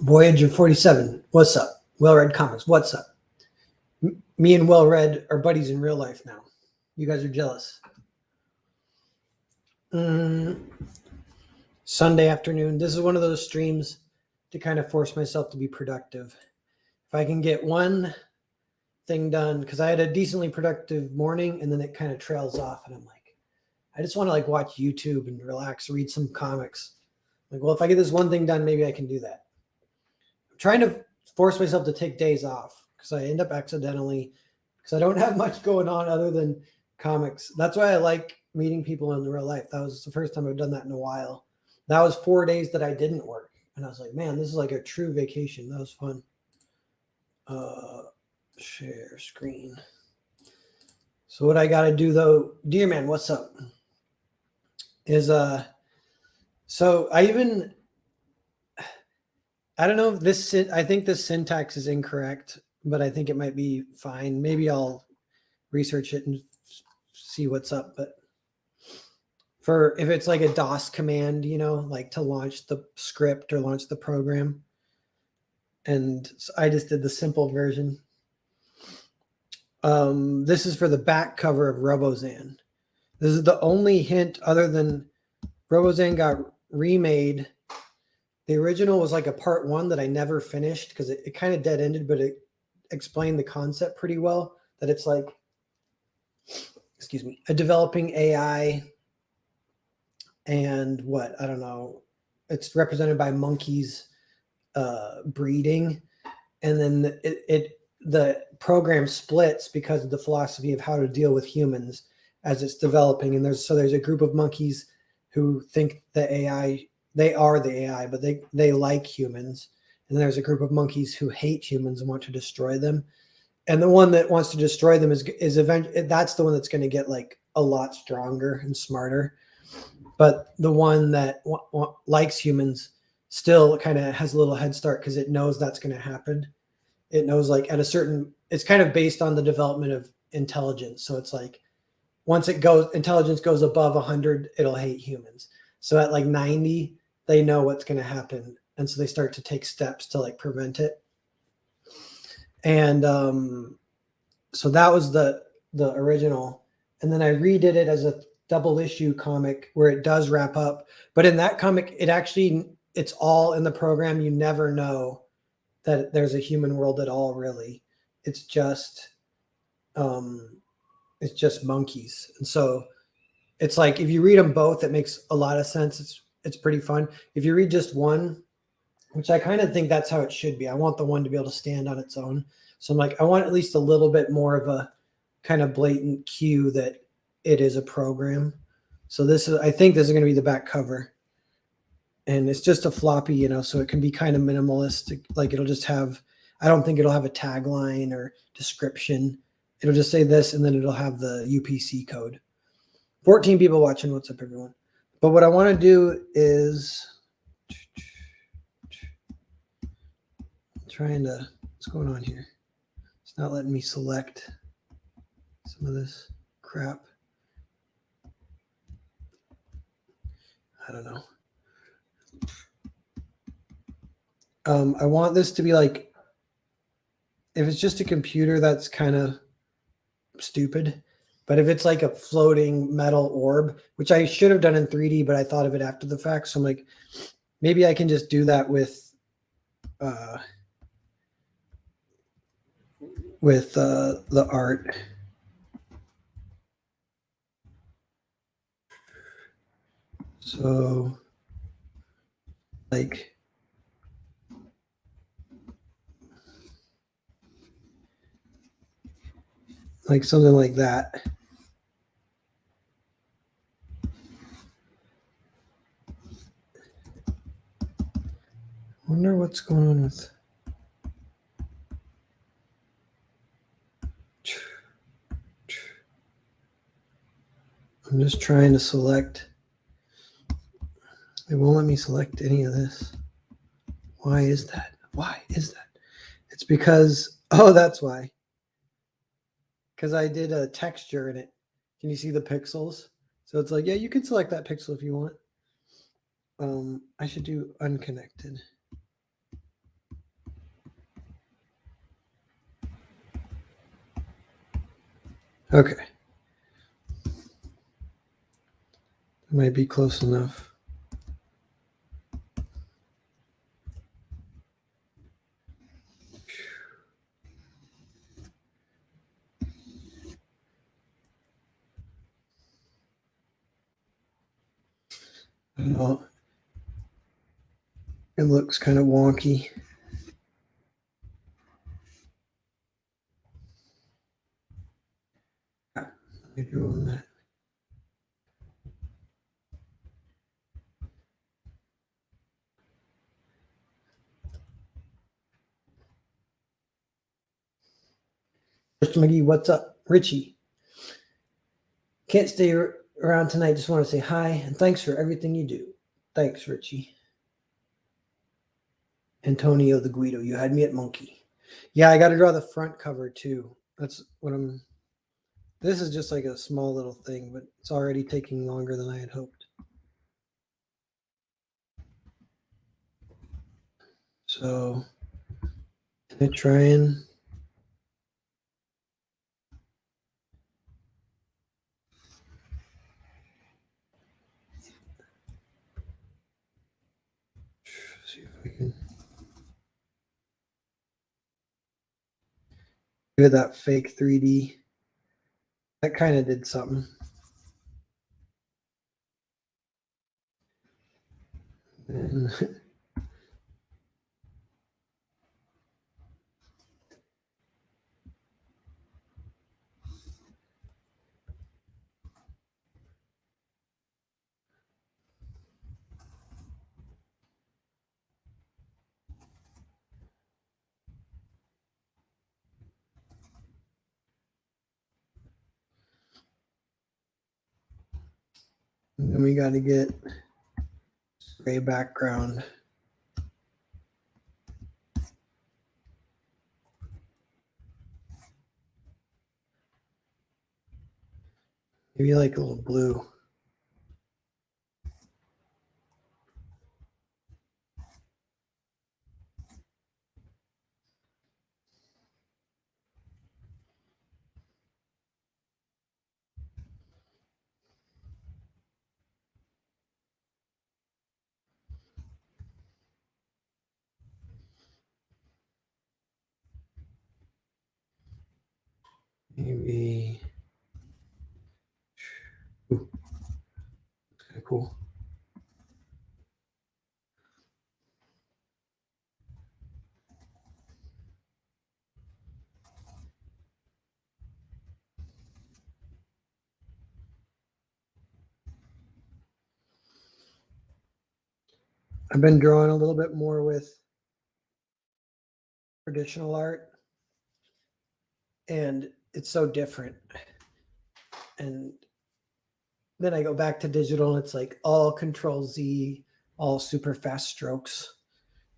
Voyager 47, what's up? Well-read comics, what's up? Me and well-read are buddies in real life now. You guys are jealous. Sunday afternoon. This is one of those streams to kind of force myself to be productive. If I can get one thing done, because I had a decently productive morning and then it kind of trails off and I'm like, I just want to watch YouTube and relax, read some comics. Well, if I get this one thing done, maybe I can do that. I'm trying to force myself to take days off because I end up accidentally, because I don't have much going on other than comics. That's why I like meeting people in real life. That was the first time I've done that in a while. That was 4 days that I didn't work. And I was like, man, this is like a true vacation. That was fun. Share screen. So what I got to do though, dear man, what's up? Is so I don't know if this, I think this syntax is incorrect, but I think it might be fine. Maybe I'll research it and see what's up. But for if it's like a DOS command, like to launch the script or launch the program. And I just did the simple version. This is for the back cover of Robozan. This is the only hint other than Robozan got remade. The original was like a part 1 that I never finished because it kind of dead ended, but it explained the concept pretty well, that it's like, excuse me, a developing AI and what, I don't know, it's represented by monkeys breeding. And then the program splits because of the philosophy of how to deal with humans as it's developing. And there's a group of monkeys who think the AI, they are the AI, but they like humans. And there's a group of monkeys who hate humans and want to destroy them. And the one that wants to destroy them is eventually, that's the one that's going to get like a lot stronger and smarter. But the one that likes humans still kind of has a little head start because it knows that's going to happen. It knows like at a certain, it's kind of based on the development of intelligence. So it's like once intelligence goes above 100, it'll hate humans. So at like 90, they know what's going to happen. And so they start to take steps to like prevent it. And so that was the original. And then I redid it as a double issue comic where it does wrap up. But in that comic, it's all in the program. You never know that there's a human world at all, really. It's just monkeys. And so it's like, if you read them both, it makes a lot of sense. It's pretty fun. If you read just one, which I kind of think that's how it should be. I want the one to be able to stand on its own. So I'm like, I want at least a little bit more of a kind of blatant cue that it is a program. So I think this is going to be the back cover. And it's just a floppy, so it can be kind of minimalistic. Like it'll just have, I don't think it'll have a tagline or description. It'll just say this, and then it'll have the UPC code. 14 people watching. What's up, everyone? But what I want to do is what's going on here? It's not letting me select some of this crap. I don't know. I want this to be like, if it's just a computer, that's kind of stupid. But if it's like a floating metal orb, which I should have done in 3D, but I thought of it after the fact. So I'm like, maybe I can just do that with the art. So like something like that. Wonder what's going on with. I'm just trying to select. It won't let me select any of this. Why is that? Why is that? It's because, that's why. Because I did a texture in it. Can you see the pixels? So it's like, yeah, you can select that pixel if you want. I should do unconnected. Okay. Might be close enough. I don't know. It looks kind of wonky. Doing that. Mr. McGee, what's up? Richie. Can't stay around tonight. Just want to say hi and thanks for everything you do. Thanks, Richie. Antonio the Guido, you had me at monkey. Yeah, I got to draw the front cover too. That's what I'm. This is just like a small little thing, but it's already taking longer than I had hoped. So, I'm trying. See if I can give it that fake 3D. That kind of did something. And then we got to get gray background. Maybe like a little blue. Maybe. Ooh, kind of cool. I've been drawing a little bit more with traditional art, and it's so different. And then I go back to digital, and it's like all Control Z, all super fast strokes.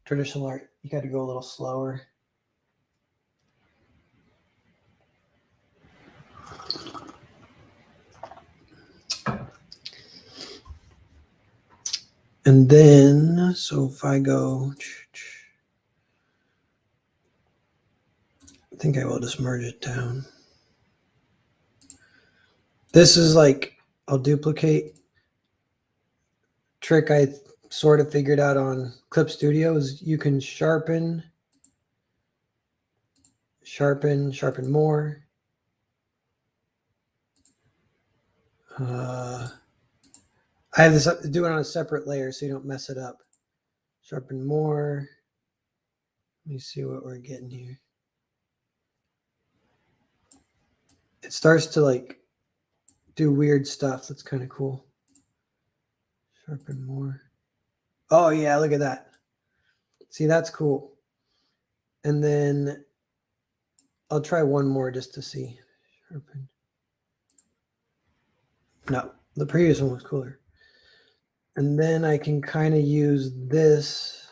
Traditional art, you got to go a little slower. And then, so if I go, I think I will just merge it down. This is like, I'll duplicate. Trick I sort of figured out on Clip Studio is you can sharpen more. I have this do it on a separate layer so you don't mess it up. Sharpen more. Let me see what we're getting here. It starts to like do weird stuff. That's kind of cool. Sharpen more. Oh yeah, look at that. See, that's cool. And then I'll try one more just to see. Sharpen. No, the previous one was cooler. And then I can kind of use this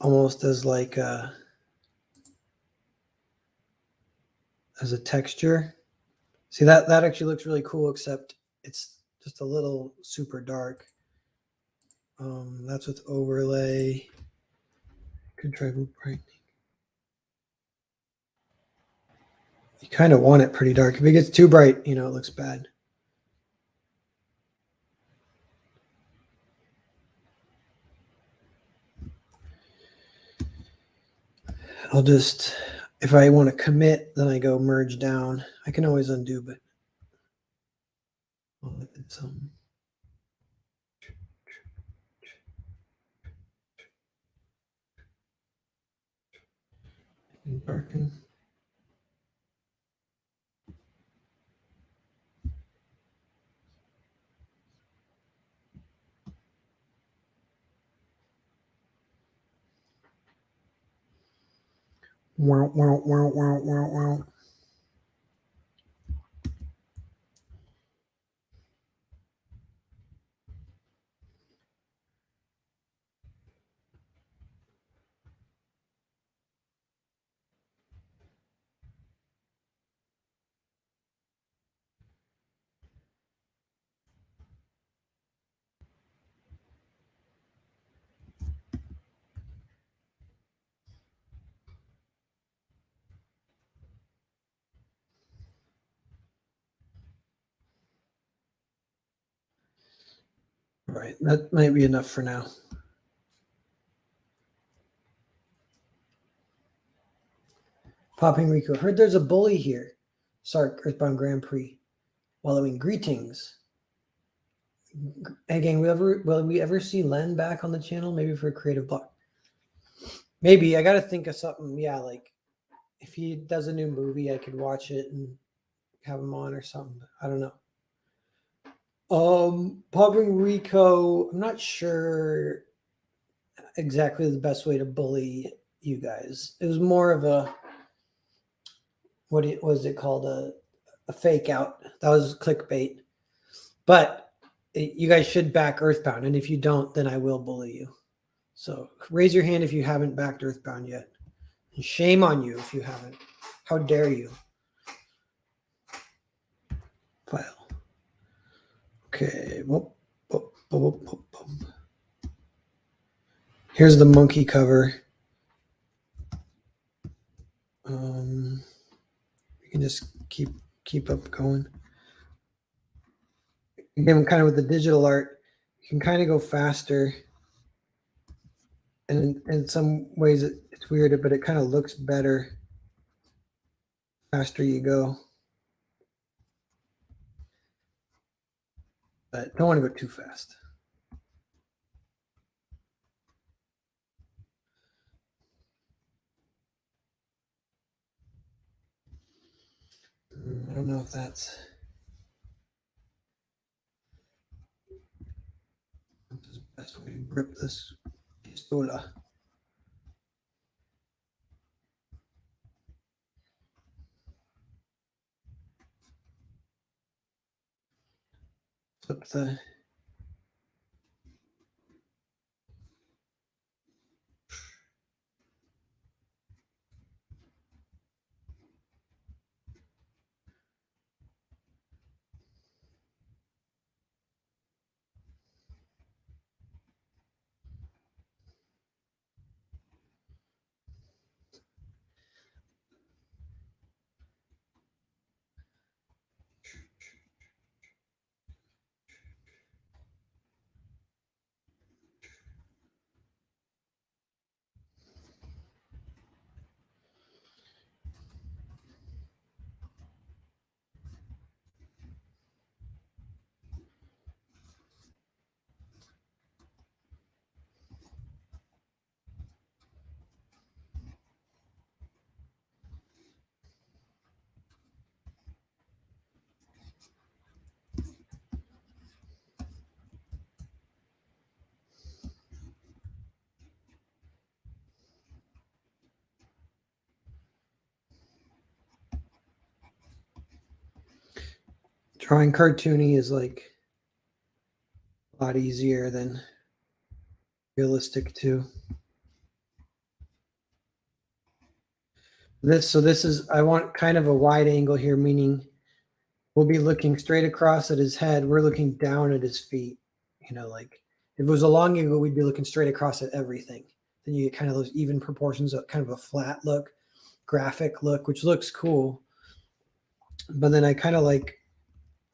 almost as like as a texture. See, that actually looks really cool, except it's just a little super dark. That's with overlay. Could try brightening. You kind of want it pretty dark. If it gets too bright, it looks bad. I'll just, if I want to commit, then I go merge down. I can always undo, but I'll look at some. Darken. Wow, wow, wow, wow, wow, wow. All right, that might be enough for now. Popping Rico. Heard there's a bully here. Sark, Earthbound Grand Prix. Wallowing greetings. Hey gang, will we ever see Len back on the channel? Maybe for a creative block. Maybe. I gotta think of something. Yeah, like if he does a new movie, I could watch it and have him on or something. I don't know. Popping Rico, I'm not sure exactly the best way to bully you guys. It was more of a what was it called? A fake out. That was clickbait. But you guys should back Earthbound, and if you don't, then I will bully you. So raise your hand if you haven't backed Earthbound yet. And shame on you if you haven't. How dare you? File. Okay. Whoop, whoop, whoop, whoop, whoop. Here's the monkey cover. We can just keep up going. Again, kind of with the digital art, you can kind of go faster. And in some ways it's weird, but it kind of looks better faster you go. But don't want to go too fast. I don't know if that's the best way to grip this pistola. Flip the drawing cartoony is like a lot easier than realistic too. This is, I want kind of a wide angle here, meaning we'll be looking straight across at his head. We're looking down at his feet. Like if it was a long angle, we'd be looking straight across at everything. Then you get kind of those even proportions of kind of a flat look, graphic look, which looks cool. But then I kind of like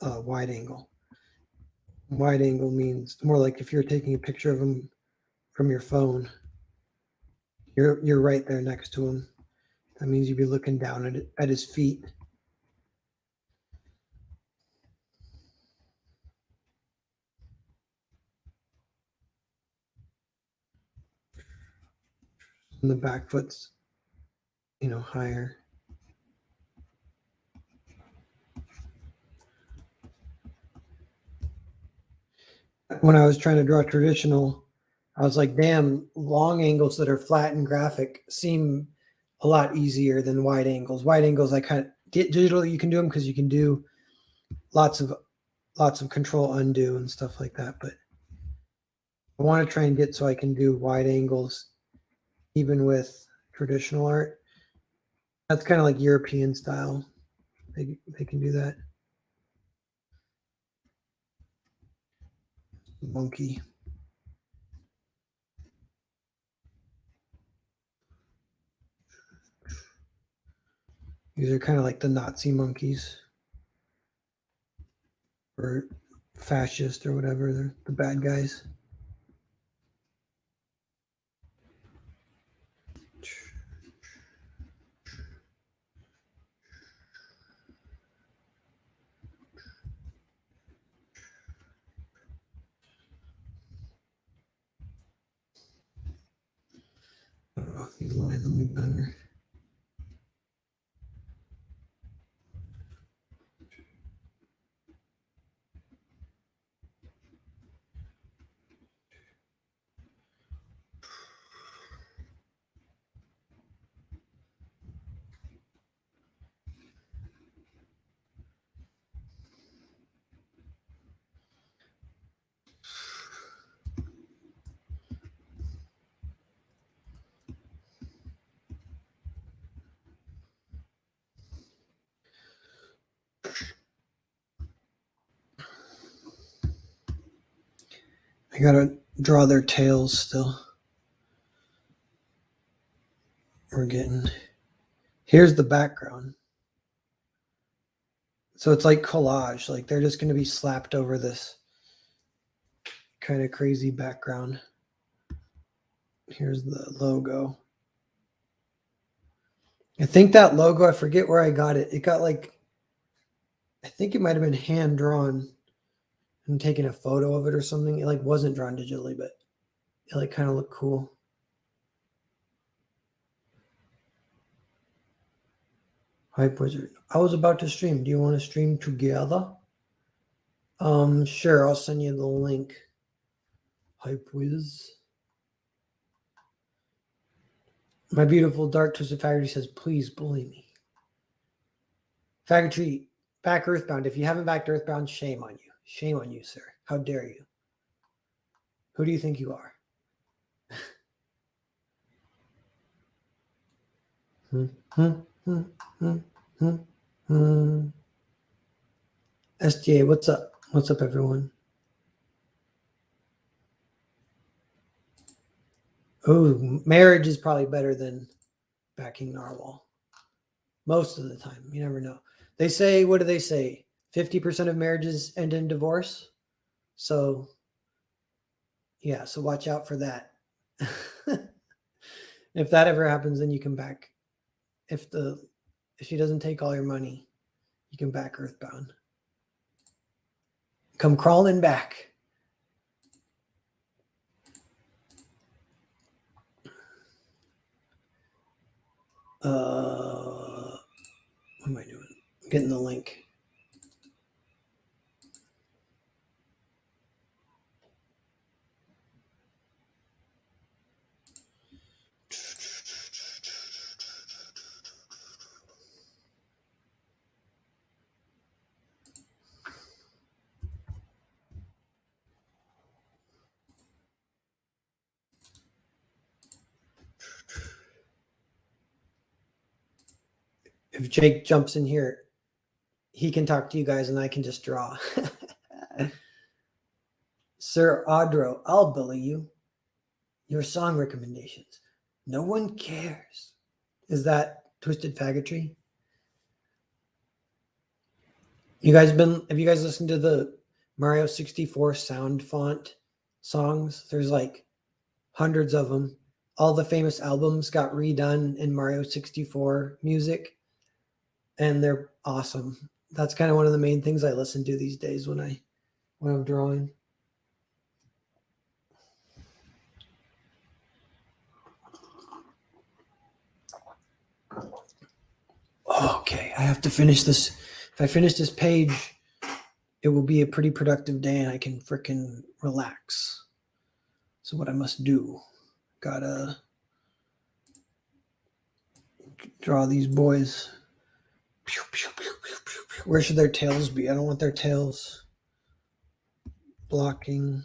wide angle. Wide angle means more like if you're taking a picture of him from your phone, you're right there next to him. That means you'd be looking down at his feet. And the back foot's, higher. When I was trying to draw traditional, I was like, damn, long angles that are flat and graphic seem a lot easier than wide angles. Wide angles, I kind of get digitally, you can do them because you can do lots of control undo and stuff like that. But I want to try and get so I can do wide angles even with traditional art. That's kind of like European style. They can do that. Monkey. These are kind of like the Nazi monkeys or fascist or whatever. They're the bad guys. I don't know if these lines will be better. I gotta draw their tails still. We're getting. Here's the background. So it's like collage. Like they're just going to be slapped over this kind of crazy background. Here's the logo. I think that logo, I forget where I got it. It got like, I think it might have been hand drawn and taking a photo of it or something. It like wasn't drawn digitally, but it like kind of looked cool. Hype Wizard. I was about to stream. Do you want to stream together? Sure. I'll send you the link. Hype Wiz. My beautiful dark twisted faggotry says, please bully me. Faggotry, back Earthbound. If you haven't backed Earthbound, shame on you. Shame on you, sir. How dare you? Who do you think you are? SDA, what's up? What's up, everyone? Oh, marriage is probably better than backing Narwhal. Most of the time. You never know. They say, what do they say? 50% of marriages end in divorce. So, yeah, so watch out for that. If that ever happens, then you can back. If she doesn't take all your money, you can back Earthbound. Come crawling back. What am I doing? I'm getting the link. If Jake jumps in here, he can talk to you guys and I can just draw. Sir Audro, I'll bully you. Your song recommendations. No one cares. Is that Twisted Faggotry? Have you guys listened to the Mario 64 sound font songs? There's like hundreds of them. All the famous albums got redone in Mario 64 music, and they're awesome. That's kind of one of the main things I listen to these days when I'm drawing. Okay, I have to finish this. If I finish this page, it will be a pretty productive day and I can frickin' relax. So what I must do, gotta draw these boys. Where should their tails be? I don't want their tails blocking.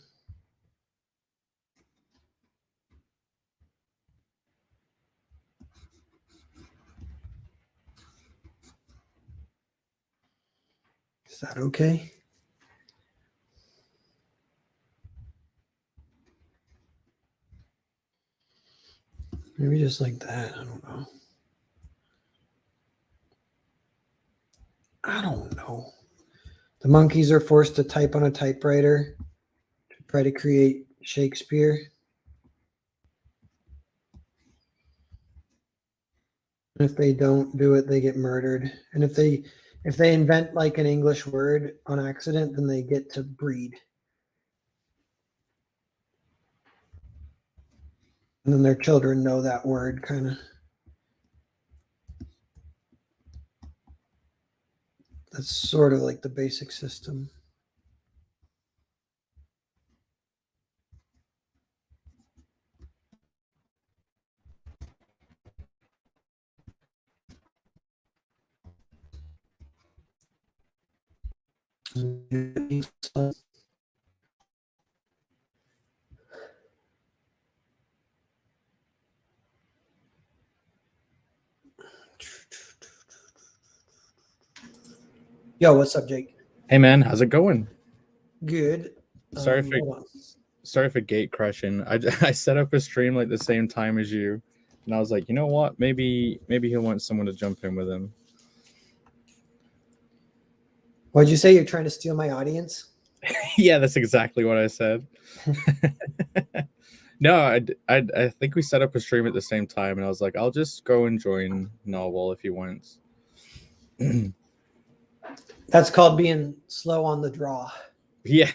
Is that okay? Maybe just like that. I don't know. I don't know. The monkeys are forced to type on a typewriter to try to create Shakespeare. And if they don't do it, they get murdered. And if they invent like an English word on accident, then they get to breed. And then their children know that word, kind of. That's sort of like the basic system. Yo, what's up, Jake? Hey man, how's it going? Good. Sorry for gate crashing. I set up a stream like the same time as you, and I was like, you know what? Maybe he wants someone to jump in with him. What'd you say? You're trying to steal my audience? Yeah, that's exactly what I said. No, I think we set up a stream at the same time, and I was like, I'll just go and join Narwhal if he wants. That's called being slow on the draw. Yeah,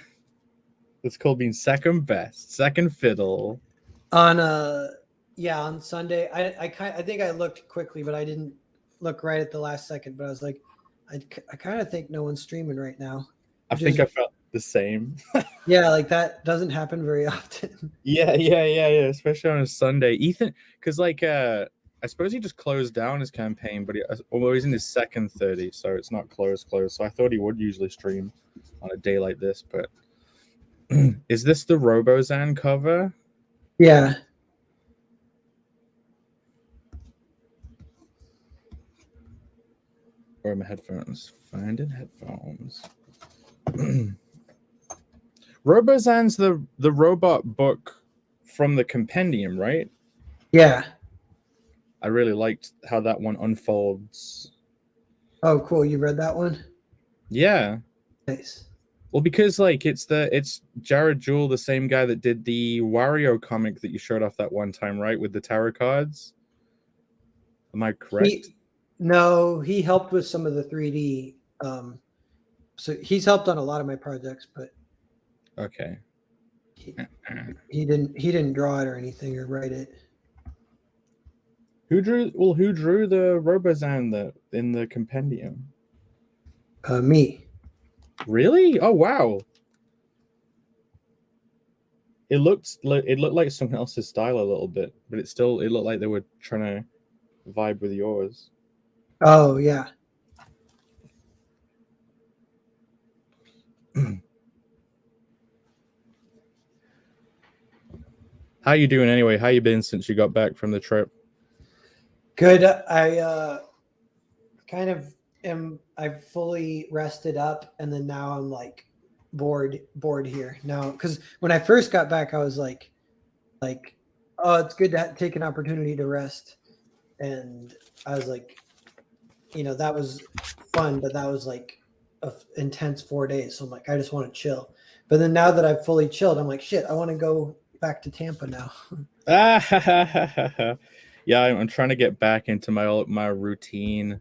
it's called being second best, second fiddle. On Sunday, I think I looked quickly, but I didn't look right at the last second. But I was like, I kind of think no one's streaming right now. I think I felt the same. Yeah, like that doesn't happen very often. Yeah, especially on a Sunday. Ethan, because I suppose he just closed down his campaign, but he's in his second 30, so it's not closed. So I thought he would usually stream on a day like this, but is this the Robozan cover? Yeah. Where are my headphones? Finding headphones. Robozan's the robot book from the compendium, right? Yeah. I really liked how that one unfolds. Oh, cool. You read that one? Yeah. Nice. Well, because it's Jared Jewell, the same guy that did the Wario comic that you showed off that one time, right? With the tarot cards. Am I correct? No, he helped with some of the 3D. So he's helped on a lot of my projects, but okay. He didn't draw it or anything or write it. Who drew the Robozan in the compendium? Me. Really? Oh wow. It looked like someone else's style a little bit, but it looked like they were trying to vibe with yours. Oh yeah. How you doing anyway? How you been since you got back from the trip? Good. I I've fully rested up, and then now I'm like bored here now, because when I first got back I was like oh, it's good to take an opportunity to rest, and I was like, that was fun, but that was like intense 4 days. So I'm like, I just want to chill. But then now that I've fully chilled, I'm like, shit, I want to go back to Tampa now. Yeah, I'm trying to get back into my routine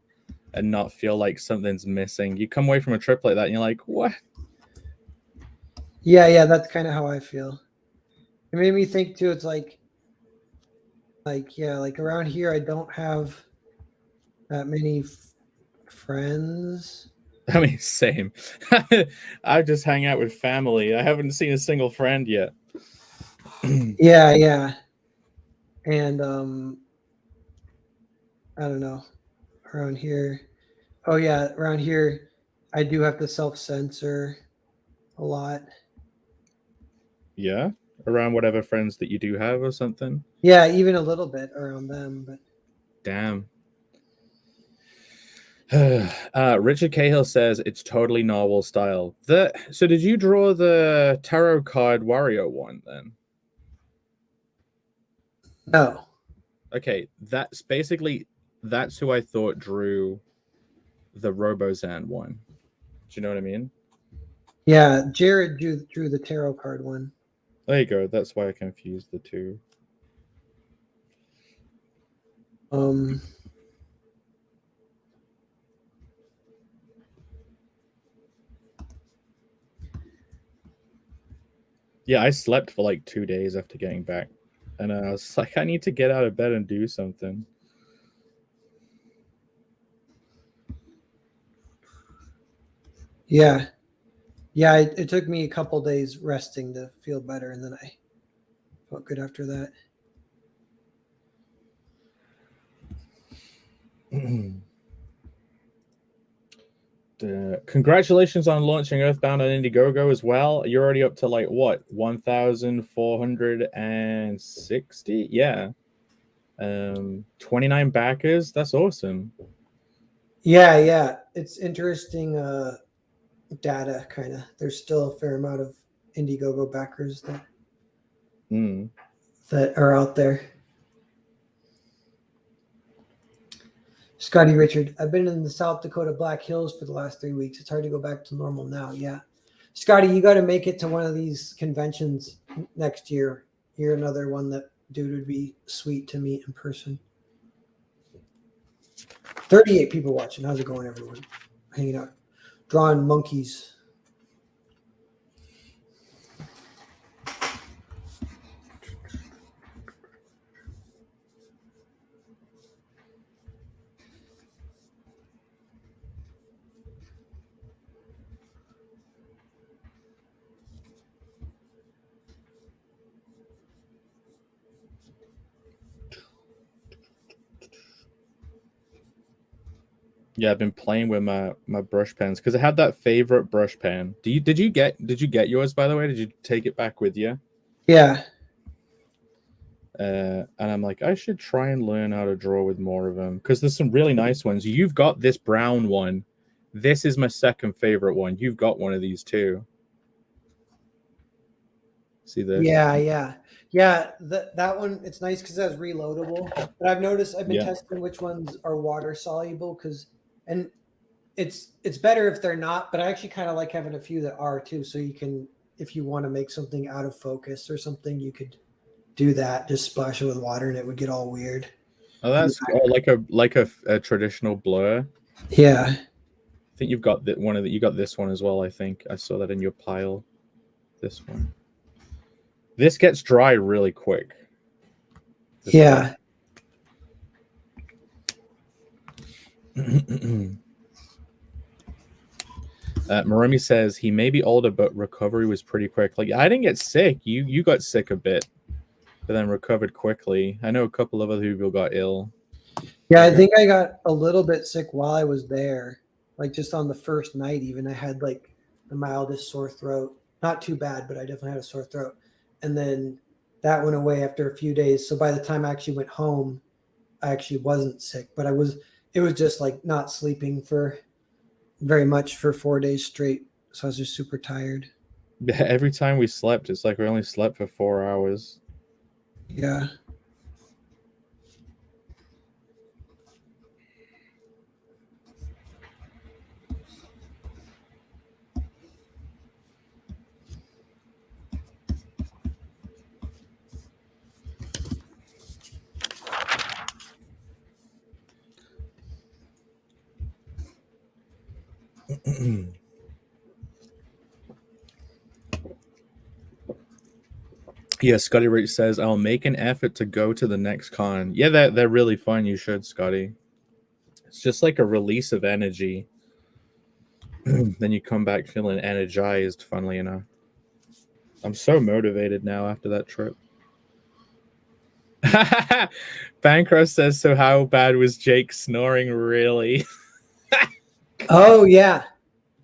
and not feel like something's missing. You come away from a trip like that and you're like, what? Yeah, that's kind of how I feel. It made me think too. It's like yeah, like around here, I don't have that many friends. I mean, same. I just hang out with family. I haven't seen a single friend yet. Yeah, and I don't know around here. Oh yeah, around here, I do have to self censor a lot. Yeah, around whatever friends that you do have or something. Yeah, even a little bit around them, but Damn. Richard Cahill says it's totally novel style. So did you draw the tarot card Wario one then? no. Okay, that's who I thought drew the Robozan one. Do you know what I mean? Yeah, Jared drew the tarot card one. There you go. That's why I confused the two. Um, Yeah, I slept for like 2 days after getting back, and I was like, I need to get out of bed and do something. yeah, it took me a couple days resting to feel better, and then I felt good after that. Congratulations on launching Earthbound on Indiegogo as well. You're already up to like what, 1,460? Yeah. 29 backers. That's awesome. Yeah, it's interesting data kind of. There's still a fair amount of Indiegogo backers Mm. that are out there. Scotty Richard, I've been in the South Dakota Black Hills for the last 3 weeks. It's hard to go back to normal now. Yeah. Scotty, you got to make it to one of these conventions next year. You're another one that dude would be sweet to meet in person. 38 people watching. How's it going, everyone? Hanging out, drawing monkeys. Yeah, I've been playing with my brush pens because I had that favorite brush pen. Did you get yours, by the way? Did you take it back with you? Yeah. And I'm like, I should try and learn how to draw with more of them because there's some really nice ones. You've got this brown one. This is my second favorite one. You've got one of these too. See this? Yeah. That one, it's nice because that's reloadable. But I've noticed I've been Yeah. testing which ones are water soluble and it's better if they're not, but I actually kind of like having a few that are too. So you can, if you want to make something out of focus or something, you could do that. Just splash it with water and it would get all weird. Oh, that's like a traditional blur. Yeah. I think you've got that one of the, you got this one as well. I think I saw that in your pile. This one. This gets dry really quick. Yeah. Marumi says he may be older, but recovery was pretty quick. Like I didn't get sick. You got sick a bit, but then recovered quickly. I know a couple of other people got ill. Yeah, I think I got a little bit sick while I was there. Like just on the first night, even I had like the mildest sore throat. Not too bad, but I definitely had a sore throat. And then that went away after a few days. So by the time I actually went home, I actually wasn't sick, but it was just like not sleeping for very much for 4 days straight. So I was just super tired. Every time we slept, it's like we only slept for 4 hours. Yeah. Yeah, Scotty Rich says, I'll make an effort to go to the next con. Yeah, they're really fun. You should, Scotty. It's just like a release of energy. Then you come back feeling energized, funnily enough. I'm so motivated now after that trip. Bancroft says, so how bad was Jake snoring, really? Oh, yeah.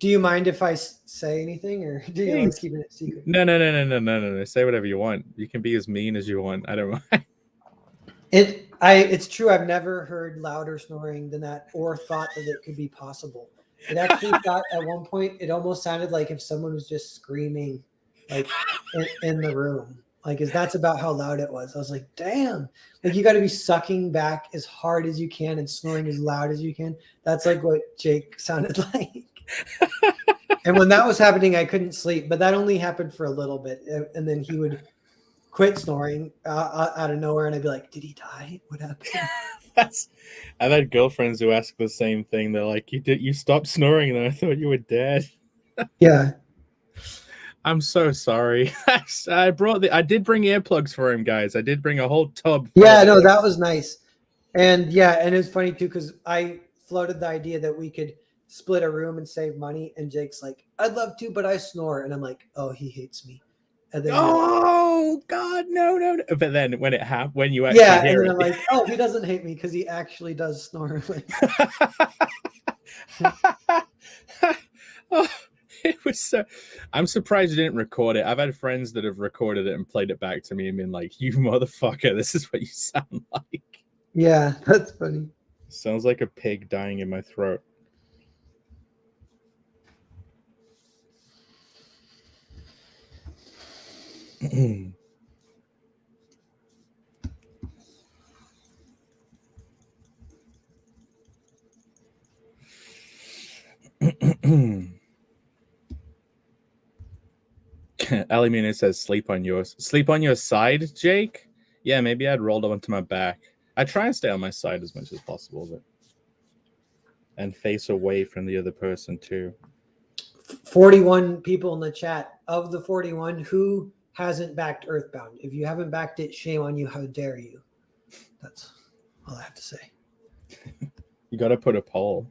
Do you mind if I say anything, or do you want to keep it a secret? No. Say whatever you want. You can be as mean as you want. I don't mind. It's true. I've never heard louder snoring than that, or thought that it could be possible. It actually thought at one point it almost sounded like if someone was just screaming, like in the room. Like, that's about how loud it was. I was like, damn! Like, you got to be sucking back as hard as you can and snoring as loud as you can. That's like what Jake sounded like. And when that was happening, I couldn't sleep. But that only happened for a little bit, and then he would quit snoring out of nowhere, and I'd be like, did he die? What happened? I've had girlfriends who ask the same thing. They're like, you stopped snoring and I thought you were dead. Yeah. I'm so sorry. I did bring earplugs for him, guys. I did bring a whole tub. Yeah, no, that was nice. And yeah, and it's funny too, because I floated the idea that we could split a room and save money, and Jake's like, I'd love to, but I snore. And I'm like, oh, he hates me. And then oh God, no. But then when you actually yeah, hear and then it, I'm like, oh, he doesn't hate me because he actually does snore. Oh, it was so. I'm surprised you didn't record it. I've had friends that have recorded it and played it back to me and been like, "You motherfucker, this is what you sound like." Yeah, that's funny. Sounds like a pig dying in my throat. Alimina says, sleep on your side, Jake? Yeah, maybe I'd rolled onto my back. I try and stay on my side as much as possible, but and face away from the other person too. 41 people in the chat. Of the 41, who hasn't backed Earthbound? If you haven't backed it, shame on you. How dare you? That's all I have to say. You got to put a poll.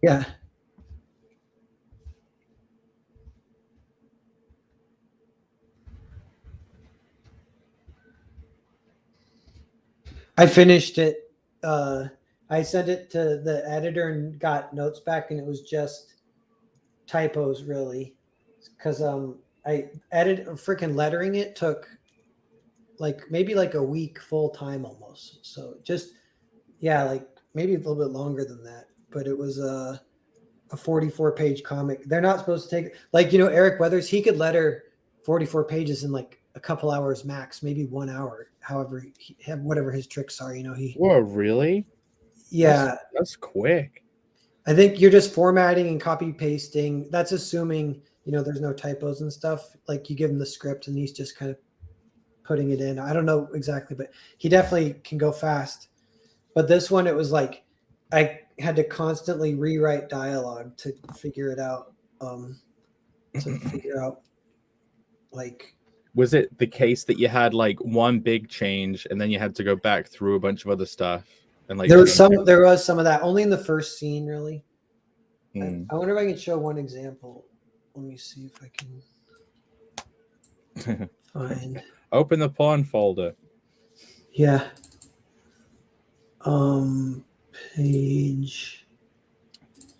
Yeah. I finished it. I sent it to the editor and got notes back, and it was just typos, really. Because I edited freaking lettering it took maybe a week full time almost. So just like maybe a little bit longer than that. But it was a 44-page comic. They're not supposed to take Eric Weathers. He could letter 44 pages in like a couple hours max, maybe 1 hour. However, whatever his tricks are, he. Whoa, really? Yeah, that's quick. I think you're just formatting and copy pasting. That's assuming there's no typos and stuff. Like, you give him the script and he's just kind of putting it in. I don't know exactly, but he definitely can go fast. But this one, it was like I had to constantly rewrite dialogue to figure it out. Was it the case that you had like one big change and then you had to go back through a bunch of other stuff? And like there was some of that only in the first scene, really. I wonder if I can show one example. Let me see if I can find. Open the pawn folder. Yeah. Page.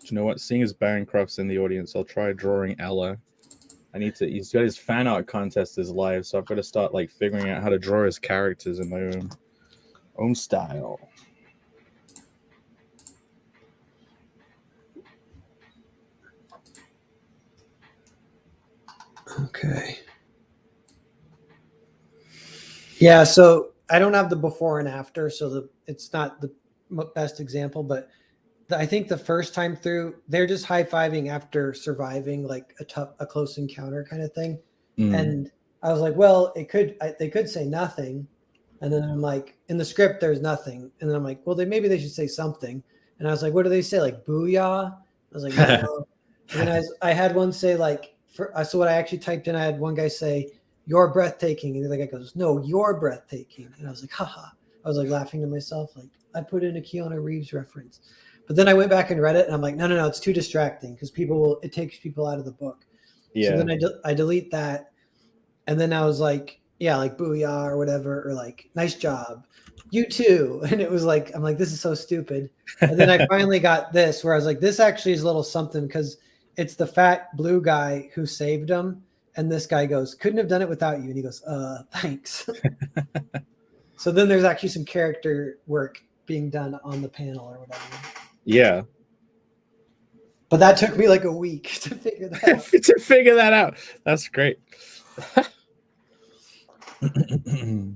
Do you know what? Seeing as Bancroft's in the audience, I'll try drawing Ella. He's got his fan art contest is live, so I've got to start like figuring out how to draw his characters in my own style. Okay. Yeah, so I don't have the before and after, so it's not the best example, but I think the first time through, they're just high-fiving after surviving like a close encounter kind of thing. And I was like, well, they could say nothing. And then I'm like, in the script, there's nothing. And then I'm like, well, maybe they should say something. And I was like, what do they say? Like, booyah? I was like, no. And then I had one say like, so what I actually typed in, I had one guy say, "You're breathtaking," and the other guy goes, "No, you're breathtaking," and I was like, haha. I was like laughing to myself, like I put in a Keanu Reeves reference. But then I went back and read it, and I'm like, no, it's too distracting because it takes people out of the book. Yeah. So then I delete that, and then I was like, yeah, like booyah or whatever, or like nice job, you too. And it was like, I'm like, this is so stupid. And then I finally got this where I was like, this actually is a little something because it's the fat blue guy who saved him. And this guy goes, couldn't have done it without you. And he goes, thanks. So then there's actually some character work being done on the panel or whatever. Yeah. But that took me like a week to figure that out. To figure that out. That's great. Mm-hmm.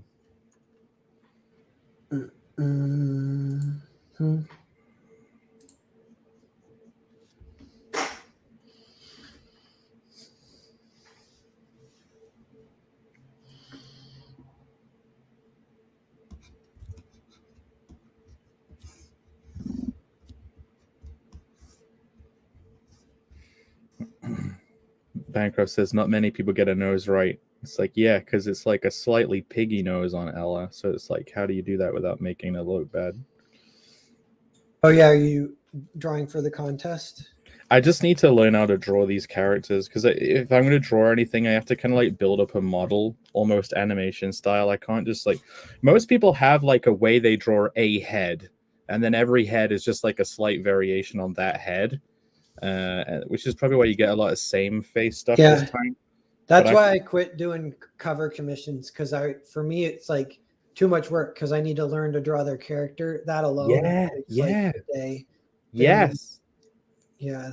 Bancroft says not many people get a nose right. It's like, yeah, because it's like a slightly piggy nose on Ella. So it's like, how do you do that without making it look bad? Oh yeah, are you drawing for the contest? I just need to learn how to draw these characters because if I'm going to draw anything, I have to kind of like build up a model, almost animation style. I can't just like, most people have like a way they draw a head, and then every head is just like a slight variation on that head, which is probably why you get a lot of same face stuff this time. That's why I quit doing cover commissions because for me it's like too much work because I need to learn to draw their character. That alone, takes like a day. Yes. Yeah,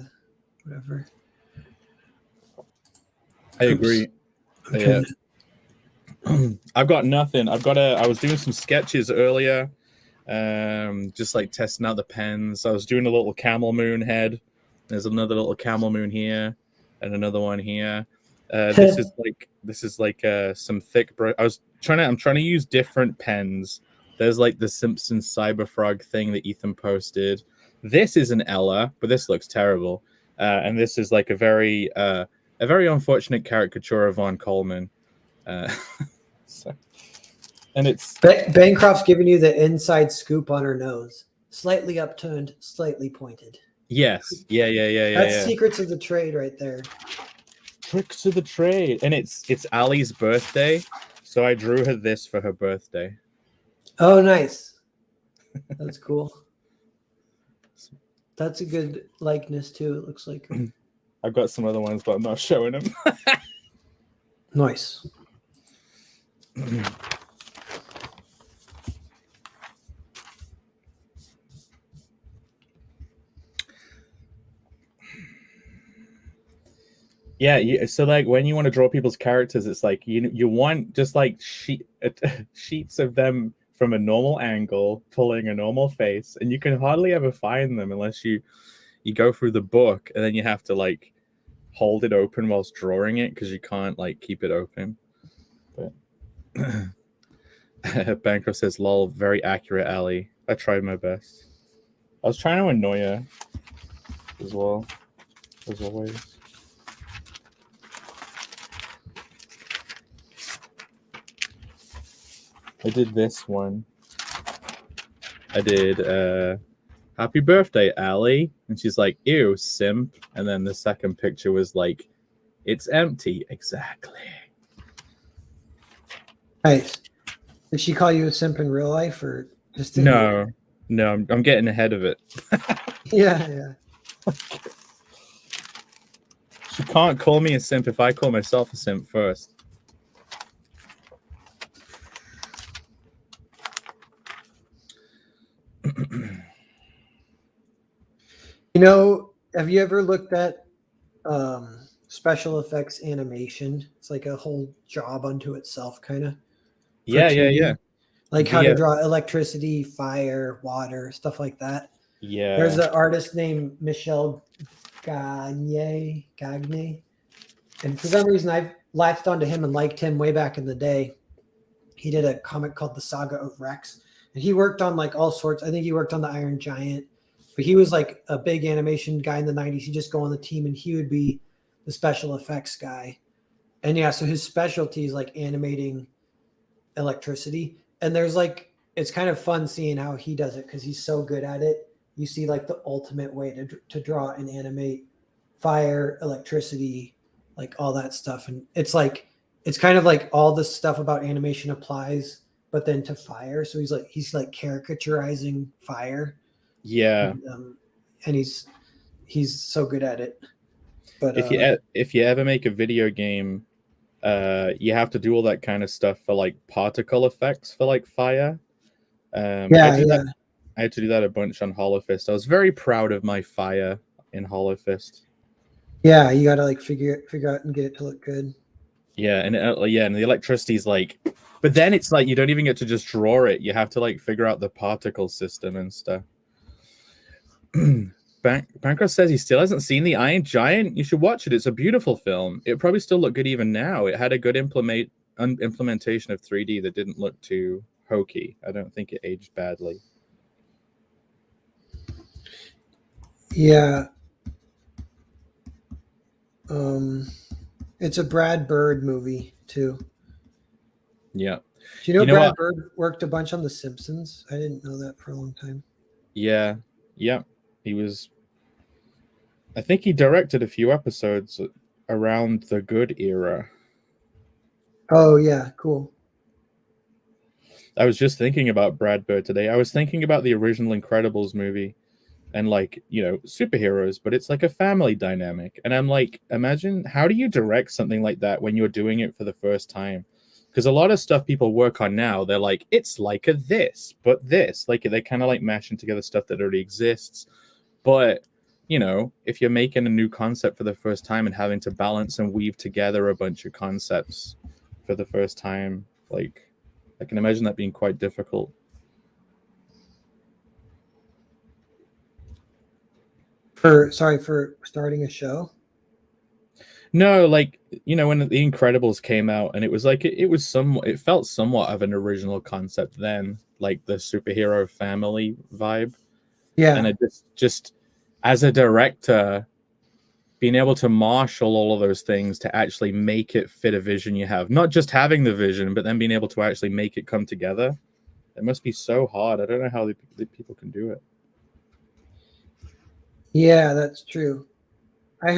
whatever. I agree. Yeah. I've got nothing. I was doing some sketches earlier, just like testing out the pens. I was doing a little camel moon head. There's another little camel moon here, and another one here. This is like some thick. I'm trying to use different pens. There's like the Simpsons Cyberfrog thing that Ethan posted. This is an Ella, but this looks terrible. And this is like a very unfortunate caricature of Von Coleman. So, and it's Bancroft's giving you the inside scoop on her nose. Slightly upturned, slightly pointed. Yes. Yeah. That's secrets of the trade right there. Tricks of the trade. And it's Ali's birthday. So I drew her this for her birthday. Oh, nice. That's cool. That's a good likeness too, it looks like. I've got some other ones, but I'm not showing them. Nice. Yeah, so like when you want to draw people's characters, it's like you want just like sheets of them from a normal angle, pulling a normal face, and you can hardly ever find them unless you go through the book, and then you have to like hold it open whilst drawing it because you can't like keep it open. But Bancroft says, "Lol, very accurate, Ali. I tried my best. I was trying to annoy her as well, as always." I did this one. I did happy birthday, Allie. And she's like, ew, simp. And then the second picture was like, it's empty. Exactly. Nice. Did she call you a simp in real life or just No, I'm getting ahead of it. Yeah. She can't call me a simp if I call myself a simp first. You know, have you ever looked at special effects animation? It's like a whole job unto itself, kind of. Yeah. Like how to draw electricity, fire, water, stuff like that. Yeah. There's an artist named Michel Gagne, and for some reason I've latched onto him and liked him way back in the day. He did a comic called The Saga of Rex, and he worked on like all sorts. I think he worked on the Iron Giant. But he was like a big animation guy in the 90s. He'd just go on the team and he would be the special effects guy. And yeah, so his specialty is like animating electricity. And there's like, it's kind of fun seeing how he does it because he's so good at it. You see like the ultimate way to draw and animate fire, electricity, like all that stuff. And it's like, it's kind of like all the stuff about animation applies, but then to fire. So he's like caricaturizing fire. Yeah. And he's so good at it. But If you ever make a video game, you have to do all that kind of stuff for like particle effects for like fire. I had to do that a bunch on Hollow Fist. I was very proud of my fire in Hollow Fist. Yeah, you gotta like figure out and get it to look good. Yeah, and and the electricity is like, but then it's like you don't even get to just draw it. You have to like figure out the particle system and stuff. Bancroft says he still hasn't seen The Iron Giant. You should watch it. It's a beautiful film. It probably still look good even now. It had a good implementation of 3D that didn't look too hokey. I don't think it aged badly. Yeah. It's a Brad Bird movie too. Yeah. Do you know Brad Bird worked a bunch on The Simpsons? I didn't know that for a long time. Yeah. Yeah. He was. I think he directed a few episodes around the Good era. Oh yeah, cool. I was just thinking about Brad Bird today. I was thinking about the original Incredibles movie and like, you know, superheroes, but it's like a family dynamic. And I'm like, imagine how do you direct something like that when you're doing it for the first time? Because a lot of stuff people work on now, they're like, it's like a this, but this. Like they kind of like mashing together stuff that already exists. But, you know, if you're making a new concept for the first time and having to balance and weave together a bunch of concepts for the first time, like I can imagine that being quite difficult. For starting a show? No, like, you know, when The Incredibles came out and it was like it felt somewhat of an original concept then, like the superhero family vibe. Yeah. And it just as a director, being able to marshal all of those things to actually make it fit a vision you have, not just having the vision, but then being able to actually make it come together. It must be so hard. I don't know how the people can do it. Yeah, that's true. I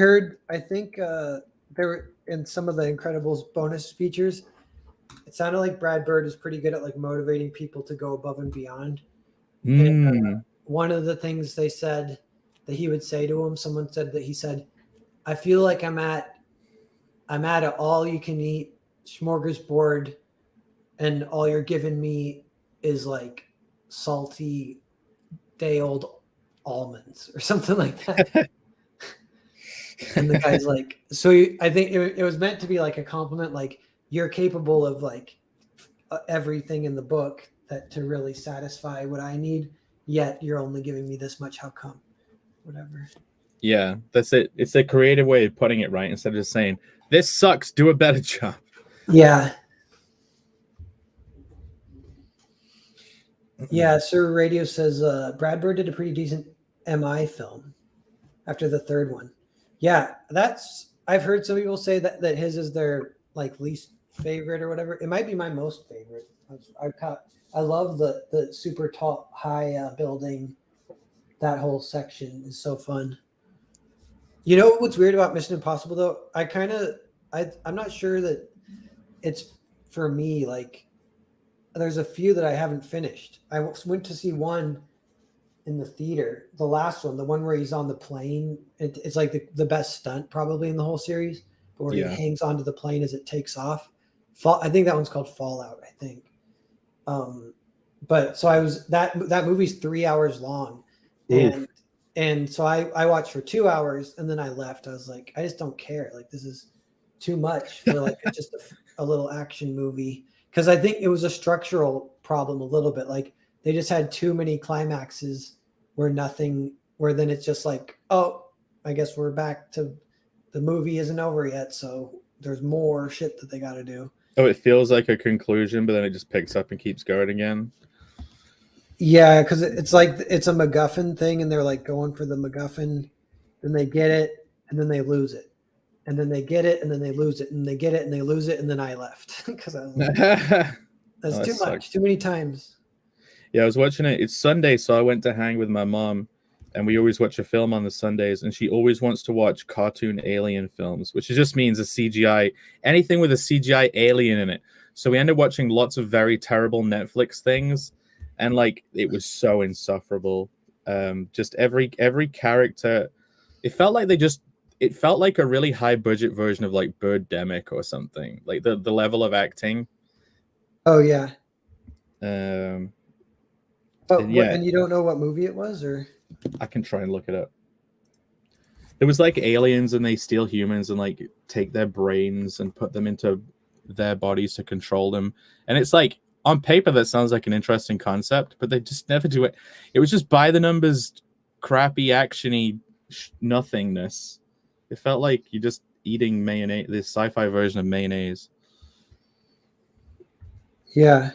think there were in some of the Incredibles bonus features, it sounded like Brad Bird is pretty good at like motivating people to go above and beyond. And one of the things they said that he would say to him, someone said that he said, I feel like I'm at an all you can eat smorgasbord and all you're giving me is like salty day old almonds or something like that. And the guy's like, so I think it was meant to be like a compliment, like you're capable of like everything in the book that to really satisfy what I need, yet you're only giving me this much. How come? Whatever. Yeah, that's it. It's a creative way of putting it, right? Instead of just saying, this sucks, do a better job. Yeah. Yeah, Sir Radio says Brad Bird did a pretty decent MI film after the third one. Yeah, I've heard some people say that his is their like least favorite or whatever. It might be my most favorite. I love the super tall high building. That whole section is so fun. You know what's weird about Mission Impossible though? I'm not sure that it's for me. Like there's a few that I haven't finished. I went to see one in the theater, the last one, the one where he's on the plane. It's like the best stunt probably in the whole series, but where he hangs onto the plane as it takes off. I think that one's called Fallout, I think. But so that movie's 3 hours long. And so I watched for 2 hours and then I left. I was like, I just don't care. Like this is too much for like just a little action movie. Cause I think it was a structural problem a little bit. Like they just had too many climaxes where then it's just like, oh, I guess we're back to the movie isn't over yet. So there's more shit that they got to do. Oh, it feels like a conclusion, but then it just picks up and keeps going again. Yeah, because it's like it's a MacGuffin thing, and they're like going for the MacGuffin, then they get it, and then they lose it, and then they get it, and then they lose it, and they get it, and they lose it, and then I left because I was like, Oh, that's that too sucks. much, too many times. Yeah, I was watching it. It's Sunday, so I went to hang with my mom, and we always watch a film on the Sundays. And she always wants to watch cartoon alien films, which just means a CGI, anything with a CGI alien in it. So we ended up watching lots of very terrible Netflix things, and like it was so insufferable. Just every character, it felt like it felt like a really high budget version of like Birdemic or something. Like the level of acting. Oh yeah, Um, but and what? yeah, And you don't know what movie it was, or I can try and look it up. There was like aliens and they steal humans and like take their brains and put them into their bodies to control them. And it's like on paper that sounds like an interesting concept, but they just never do it. It was just by the numbers, crappy actiony nothingness. It felt like you're just eating mayonnaise, this sci-fi version of mayonnaise. yeah.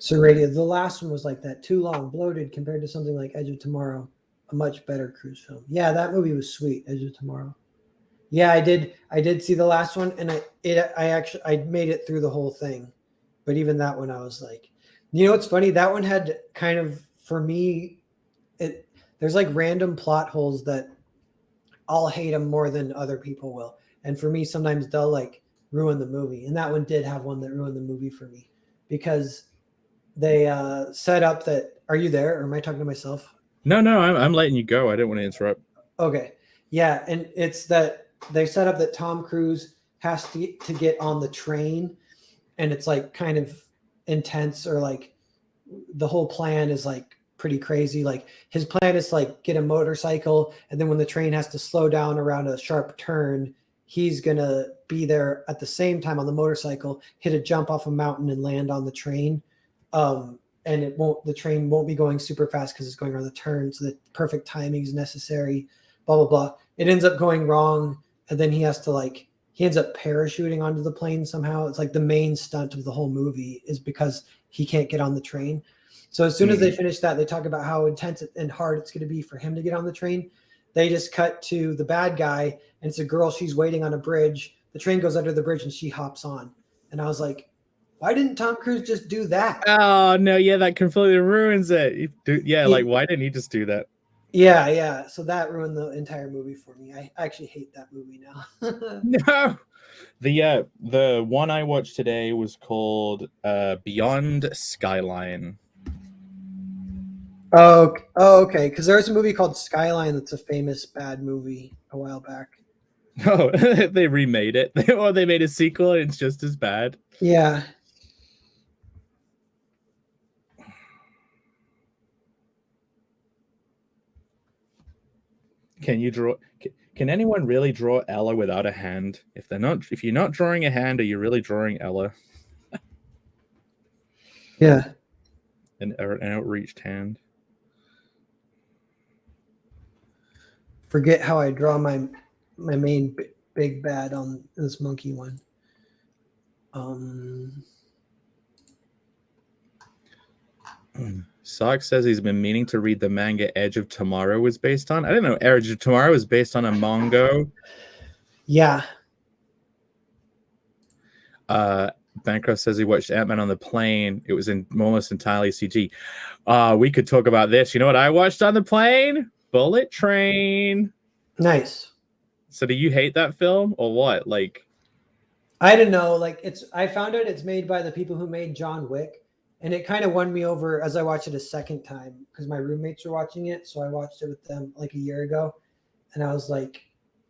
So radio, the last one was like that, too long, bloated compared to something like Edge of Tomorrow, a much better cruise film. Yeah, that movie was sweet, Edge of Tomorrow. Yeah, I did see the last one, and I made it through the whole thing, but even that one I was like, you know, what's funny? That one had kind of for me, it there's like random plot holes that I'll hate them more than other people will, and for me sometimes they'll like ruin the movie, and that one did have one that ruined the movie for me because they set up that. Are you there, or am I talking to myself? No, I'm letting you go. I don't want to interrupt. Okay. Yeah, and it's that they set up that Tom Cruise has to get on the train, and it's like kind of intense, or like the whole plan is like pretty crazy. Like his plan is to like get a motorcycle, and then when the train has to slow down around a sharp turn, he's gonna be there at the same time on the motorcycle, hit a jump off a mountain and land on the train. And the train won't be going super fast because it's going around the turn, so that perfect timing is necessary. Blah blah blah. It ends up going wrong, and then he ends up parachuting onto the plane somehow. It's like the main stunt of the whole movie is because he can't get on the train. So as soon as they finish that, they talk about how intense and hard it's going to be for him to get on the train. They just cut to the bad guy, and it's a girl. She's waiting on a bridge. The train goes under the bridge, and she hops on. And I was like, why didn't Tom Cruise just do that? Oh no, yeah, that completely ruins it. Yeah, like why didn't he just do that? Yeah. So that ruined the entire movie for me. I actually hate that movie now. No. The one I watched today was called Beyond Skyline. Oh, okay. Because there's a movie called Skyline that's a famous bad movie a while back. Oh, they remade it. Or they made a sequel and it's just as bad. Yeah. Can you draw can anyone really draw Ella without a hand? If you're not drawing a hand, are you really drawing Ella? Yeah. An outreached hand. Forget how I draw my main big bad on this monkey one. Sock says he's been meaning to read the manga Edge of Tomorrow was based on. I didn't know Edge of Tomorrow was based on a manga. Yeah. Bancroft says he watched Ant-Man on the plane. It was almost entirely CG. We could talk about this. You know what I watched on the plane? Bullet Train. Nice. So do you hate that film or what? Like, I don't know. Like I found out it's made by the people who made John Wick, and it kind of won me over as I watched it a second time because my roommates were watching it. So I watched it with them like a year ago, and I was like,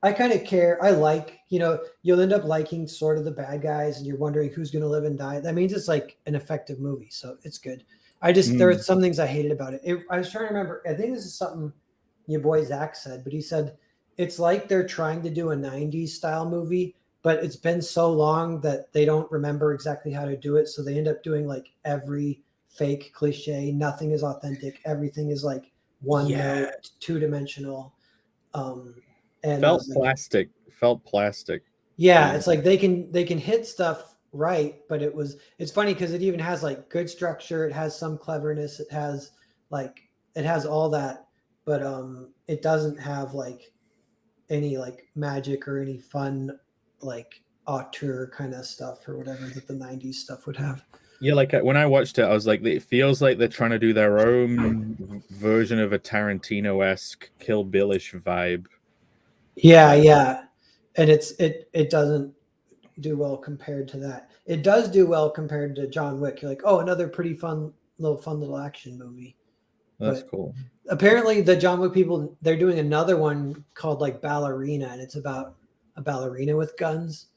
I kind of care. I like, you'll end up liking sort of the bad guys, and you're wondering who's going to live and die. That means it's like an effective movie, so it's good. There are Mm. some things I hated about it. I was trying to remember. I think this is something your boy Zach said, but he said it's like they're trying to do a '90s style movie, but it's been so long that they don't remember exactly how to do it, so they end up doing like every fake cliche. Nothing is authentic. Everything is like one Yeah, note, two dimensional. Um, and I felt was like, plastic. Felt plastic. yeah, Yeah. it's like they can hit stuff right, but it's funny because it even has like good structure, it has some cleverness, it has all that, but it doesn't have like any like magic or any fun like auteur kind of stuff or whatever that the '90s stuff would have. Yeah, like when I watched it, I was like, it feels like they're trying to do their own version of a Tarantino-esque Kill Bill-ish vibe. Yeah, yeah. And it doesn't do well compared to that. It does do well compared to John Wick. You're like, oh, another pretty fun little action movie. That's But cool. apparently the John Wick people, they're doing another one called like Ballerina, and it's about a ballerina with guns.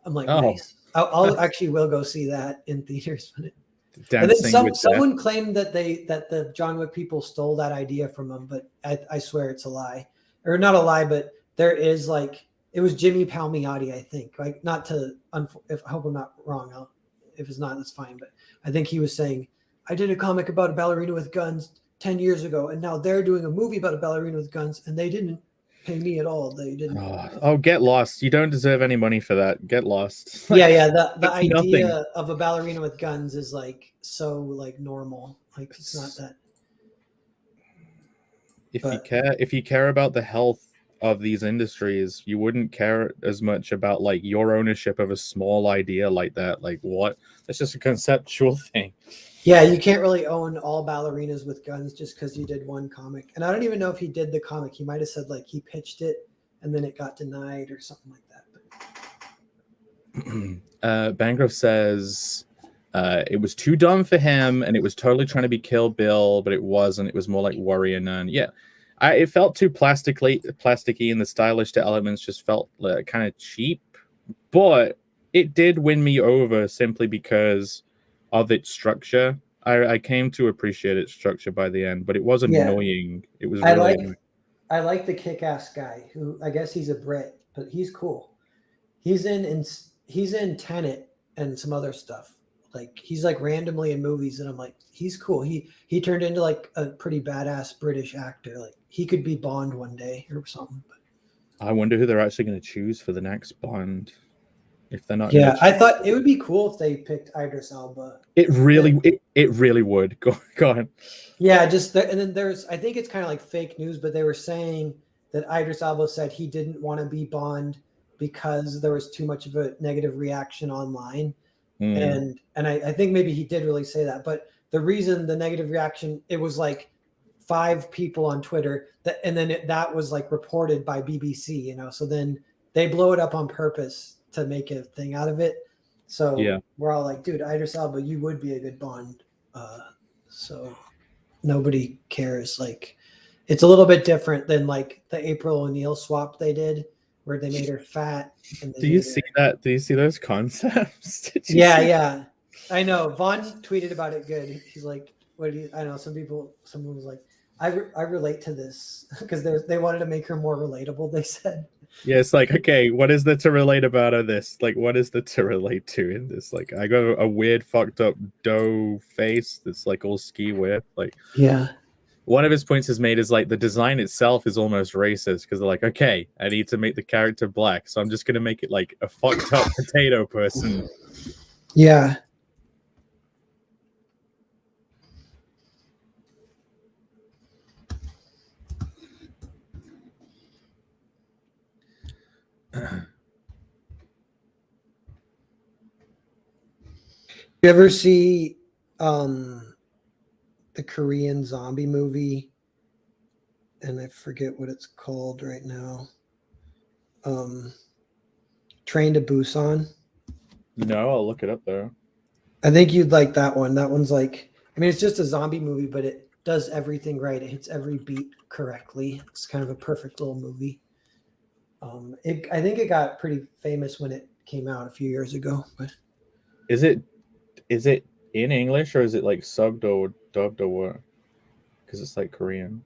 I'm like, Oh, nice. I'll actually will go see that in theaters. And then Dancing with Death. someone claimed that the John Wick people stole that idea from them, but I swear it's a lie, or not a lie, but there is like it was Jimmy Palmiotti, I think. Like not to if I hope I'm not wrong. If it's not, that's fine. But I think he was saying I did a comic about a ballerina with guns 10 years ago, and now they're doing a movie about a ballerina with guns, and they didn't pay me at all. They didn't. Oh, get lost. You don't deserve any money for that. Get lost. Yeah, Like, yeah. The that's nothing. idea of a ballerina with guns is like so like normal. Like it's not that. But If you care about the health of these industries, you wouldn't care as much about like your ownership of a small idea like that. Like what? That's just a conceptual thing. yeah, you can't really own all ballerinas with guns just because you did one comic. And I don't even know if he did the comic. He might have said like he pitched it and then it got denied or something like that. Bancroft says it was too dumb for him, and it was totally trying to be Kill Bill, but it wasn't. It was more like Warrior Nun. Yeah, it felt too plasticky, and the stylish elements just felt kind of cheap. But it did win me over simply because of its structure. I came to appreciate its structure by the end, but it was Yeah, annoying. It was I really like annoying. I like the kick-ass guy who I guess he's a Brit, but he's cool. He's he's in Tenet and some other stuff. Like he's like randomly in movies, and I'm like, he's cool. He turned into like a pretty badass British actor. Like he could be Bond one day or something. But I wonder who they're actually going to choose for the next Bond. If they're not going to yeah, I choose, thought it would be cool if they picked Idris Elba. it really would. Go on. Yeah, and then I think it's kind of like fake news, but they were saying that Idris Elba said he didn't want to be Bond because there was too much of a negative reaction online. Mm, And I think maybe he did really say that, but the reason the negative reaction, it was like 5 people on Twitter and then that was like reported by BBC, so then they blow it up on purpose to make a thing out of it. So yeah. we're all like, dude, Idris Elba, you would be a good Bond. So nobody cares. Like it's a little bit different than like the April O'Neil swap they did where they made her fat and they Do you made see her. that? Do you see those concepts? Did you Yeah, see? yeah. I know. Vaughn tweeted about it good. He's like, what do you, I know someone was like, I relate to this because they wanted to make her more relatable, they said. Yeah, it's like, okay, what is there to relate about this? Like, what is there to relate to in this? Like, I got a weird, fucked up dough face that's like all ski with. Like, Yeah. one of his points is made is like the design itself is almost racist because they're like, okay, I need to make the character black, so I'm just gonna make it like a fucked up potato person. Yeah. You ever see the Korean zombie movie? And I forget what it's called right now. Um Train to Busan. No, I'll look it up though. I think you'd like that one. That one's like, I mean, it's just a zombie movie, but it does everything right. It hits every beat correctly. It's kind of a perfect little movie. I think it got pretty famous when it came out a few years ago. But Is it in English or is it like subbed or dubbed or what? Because it's like Korean.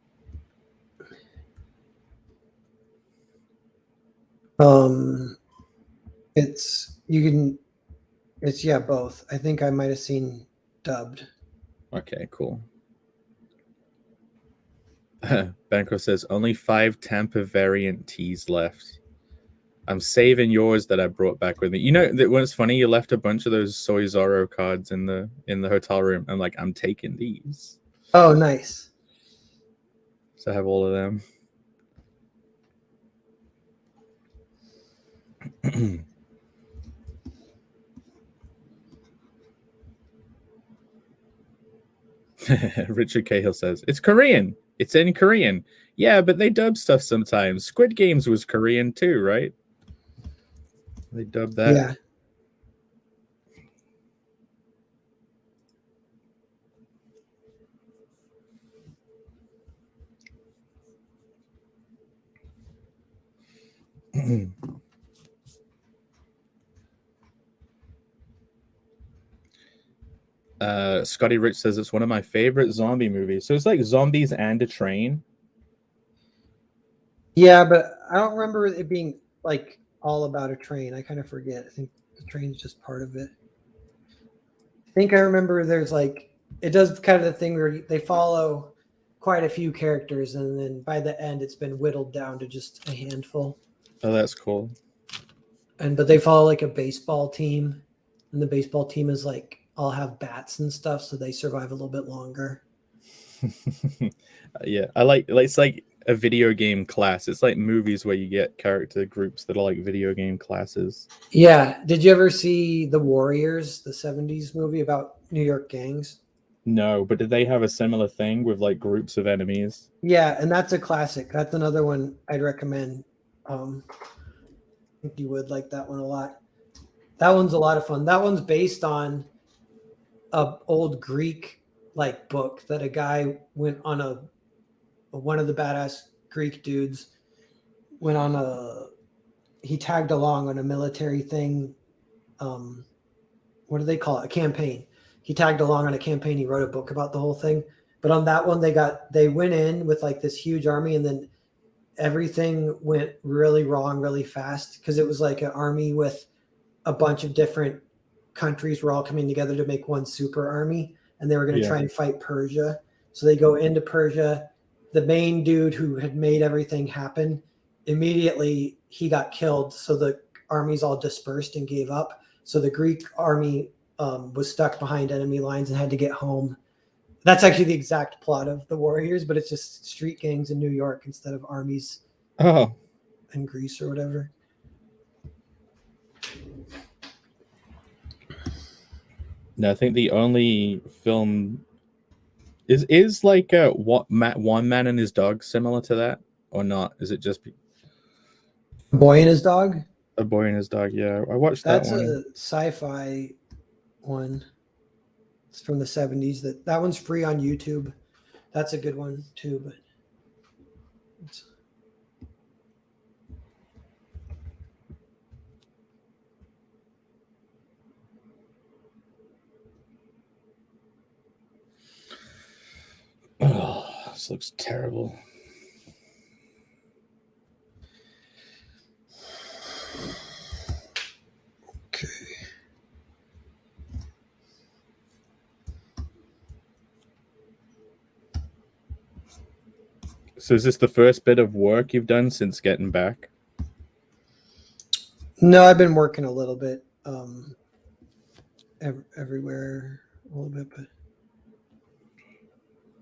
it's you can it's yeah both. I think I might have seen dubbed. Okay, cool. Banco says only 5 Tampa variant teas left. I'm saving yours that I brought back with me. You know that what's funny? You left a bunch of those Soy Zorro cards in the hotel room. I'm like, I'm taking these. Oh, nice. So I have all of them. Richard Cahill says it's Korean. It's in Korean. Yeah, but they dub stuff sometimes. Squid Games was Korean too, right? They dubbed that. Yeah. Scotty Rich says it's one of my favorite zombie movies. So it's like zombies and a train. Yeah, but I don't remember it being like all about a train. I kind of forget. I think the train's just part of it. I think I remember there's like it does kind of the thing where they follow quite a few characters, and then by the end, it's been whittled down to just a handful. Oh, that's cool. But they follow like a baseball team, and the baseball team is like all have bats and stuff, so they survive a little bit longer. Yeah, I like it's like a video game class. It's like movies where you get character groups that are like video game classes. Yeah. Did you ever see The Warriors, the 70s movie about New York gangs? No, but did they have a similar thing with like groups of enemies? Yeah, and that's a classic. That's another one I'd recommend. I think you would like that one a lot. That one's a lot of fun. That one's based on a old Greek like book that a guy went on a one of the badass Greek dudes went on a he tagged along on a military thing. What do they call it? A campaign. He tagged along on a campaign. He wrote a book about the whole thing. But on that one, they went in with like this huge army, and then everything went really wrong really fast because it was like an army with a bunch of different countries were all coming together to make one super army, and they were going to try and fight Persia. So they go into Persia. The main dude who had made everything happen, immediately he got killed. So the armies all dispersed and gave up. So the Greek army was stuck behind enemy lines and had to get home. That's actually the exact plot of the Warriors, but it's just street gangs in New York instead of armies in Greece or whatever. No, I think the only film is like what One Man and His Dog similar to that or not? Is it just Boy and His Dog? A Boy and His Dog? Yeah, I watched That's that one. a sci-fi one. It's from the 70s. That one's free on YouTube. That's a good one too, but it's... Oh, this looks terrible. Okay. So is this the first bit of work you've done since getting back? No, I've been working a little bit everywhere a little bit, but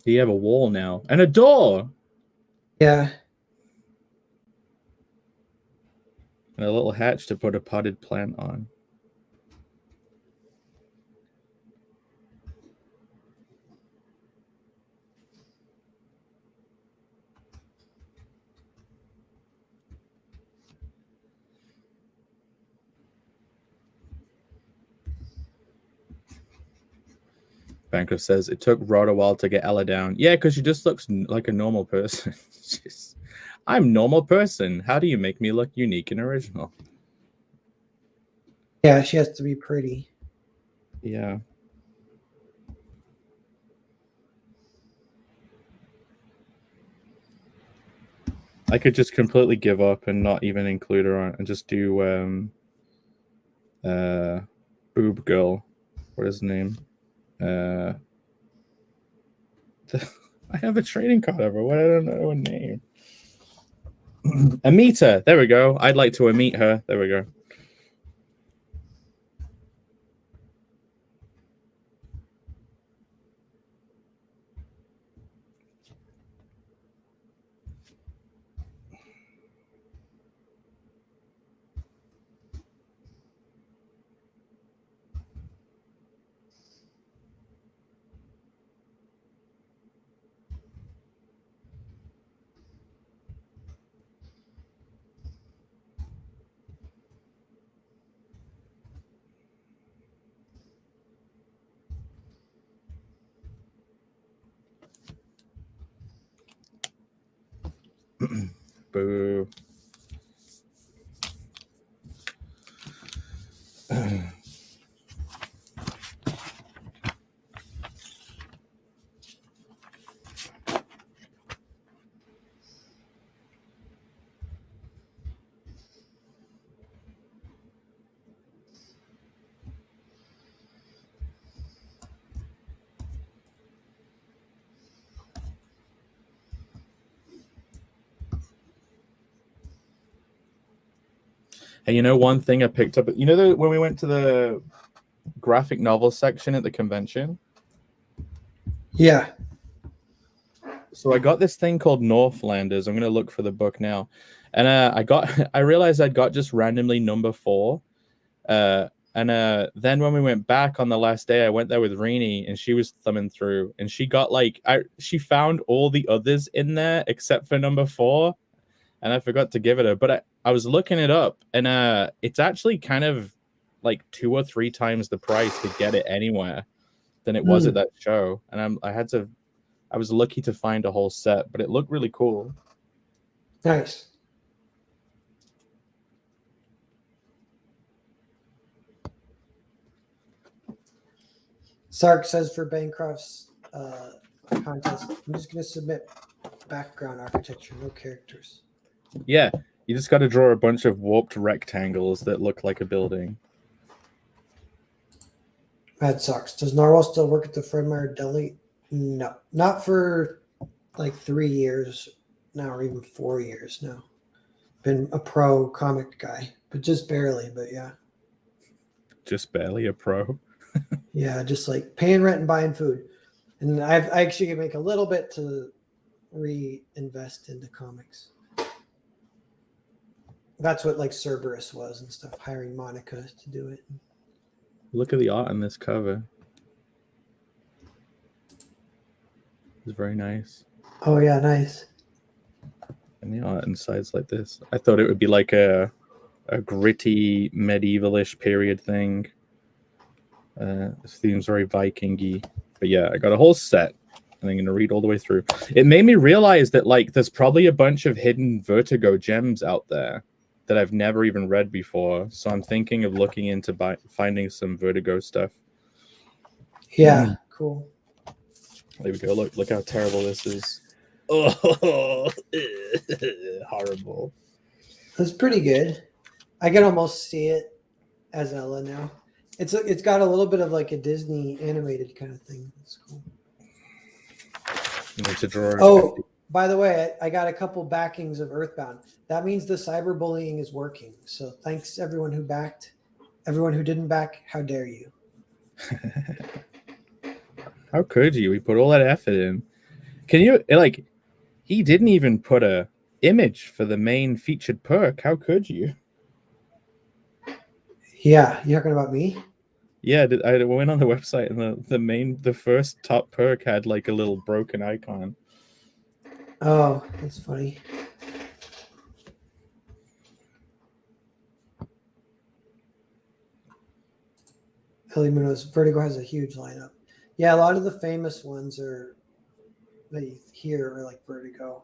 You have a wall now and a door. yeah. And a little hatch to put a potted plant on. Banker says it took Rod a while to get Ella down. Yeah, because she just looks like a normal person. I'm normal person. How do you make me look unique and original? Yeah, she has to be pretty. Yeah. I could just completely give up and not even include her on and just do boob girl. What is his name? I have a trading card ever. What I don't know a name. Amita. There we go. I'd like to meet her. There we go. Boo. Hey, you know one thing I picked up? You know when we went to the graphic novel section at the convention? Yeah. So I got this thing called Northlanders. I'm gonna look for the book now, and I realized I'd got just randomly number 4, and then when we went back on the last day, I went there with Rini, and she was thumbing through, and she got she found all the others in there except for number 4, and I forgot to give it her. But I was looking it up, and it's actually kind of like 2 or 3 times the price to get it anywhere than it was at that show, and I was lucky to find a whole set, but it looked really cool. Nice. Sark says for Bancroft's contest, I'm just going to submit background architecture, no characters. Yeah, you just got to draw a bunch of warped rectangles that look like a building. That sucks. Does Narwhal still work at the Fred Meyer Deli? No, not for like 3 years now, or even 4 years now. Been a pro comic guy, but just barely. But yeah, Just barely a pro. yeah, just like paying rent and buying food. And I actually can make a little bit to reinvest into comics. That's what like Cerberus was and stuff, hiring Monica to do it. Look at the art on this cover. It's very nice. Oh yeah, nice. And the art inside's like this. I thought it would be like a gritty medievalish period thing. This theme's very Viking-y. But yeah, I got a whole set, and I'm going to read all the way through. It made me realize that like there's probably a bunch of hidden Vertigo gems out there that I've never even read before. So I'm thinking of looking into finding some Vertigo stuff. Yeah, cool. There we go. Look how terrible this is. Oh, horrible. That's pretty good. I can almost see it as Ella now. It's got a little bit of like a Disney animated kind of thing. It's cool. You need to draw. Oh, by the way, I got a couple backings of Earthbound. That means the cyberbullying is working. So thanks everyone who backed. Everyone who didn't back, how dare you? How could you? We put all that effort in. Can you like? He didn't even put a image for the main featured perk. How could you? Yeah, you talking about me? Yeah, I went on the website and the first top perk had like a little broken icon. Oh, that's funny. Ellie Munoz, Vertigo has a huge lineup. Yeah, a lot of the famous ones are that you hear are like Vertigo.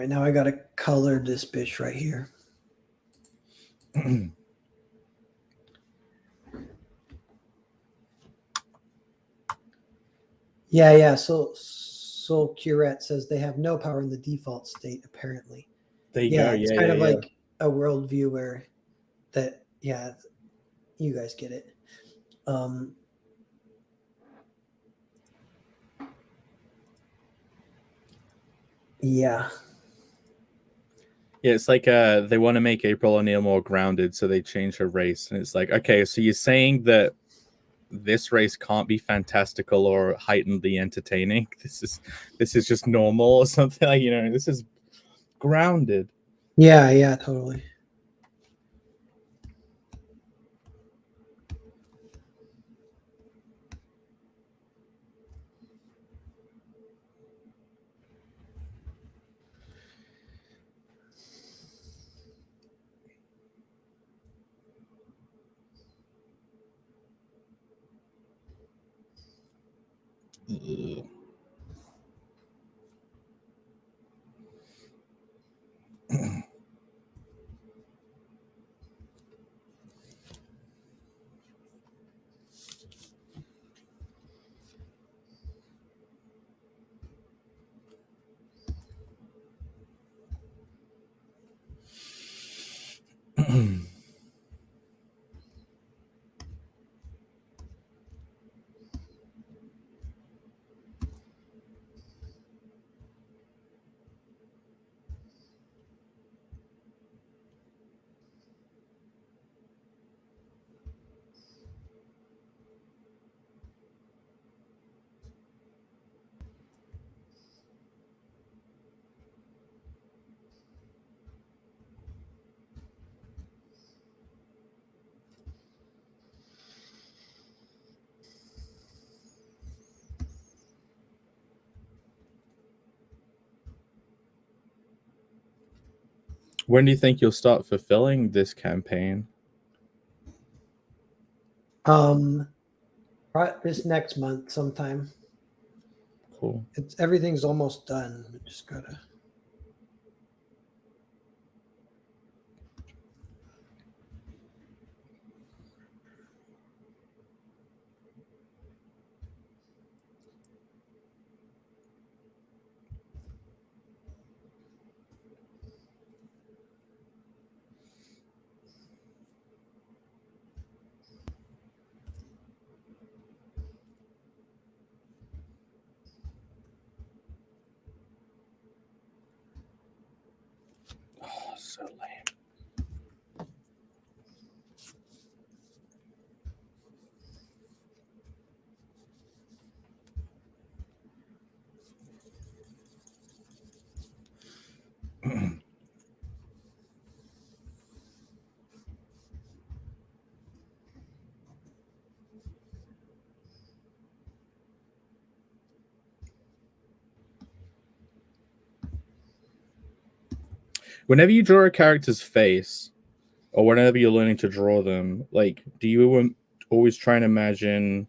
right, now I gotta color this bitch right here. Yeah. So Curette says they have no power in the default state, apparently. There you Yeah, go. it's Yeah, kind yeah, of yeah. like a worldview where that, yeah, you guys get it. Yeah. Yeah, it's like they want to make April O'Neil more grounded, so they change her race, and it's like, okay, so you're saying that this race can't be fantastical or heightenedly entertaining. This is just normal or something. Like, you know, this is grounded. Yeah, totally. Ugh. When do you think you'll start fulfilling this campaign? Right, this next month sometime. Cool. Everything's almost done. We just gotta. Oh, so lame. Whenever you draw a character's face, or whenever you're learning to draw them, like, do you always try and imagine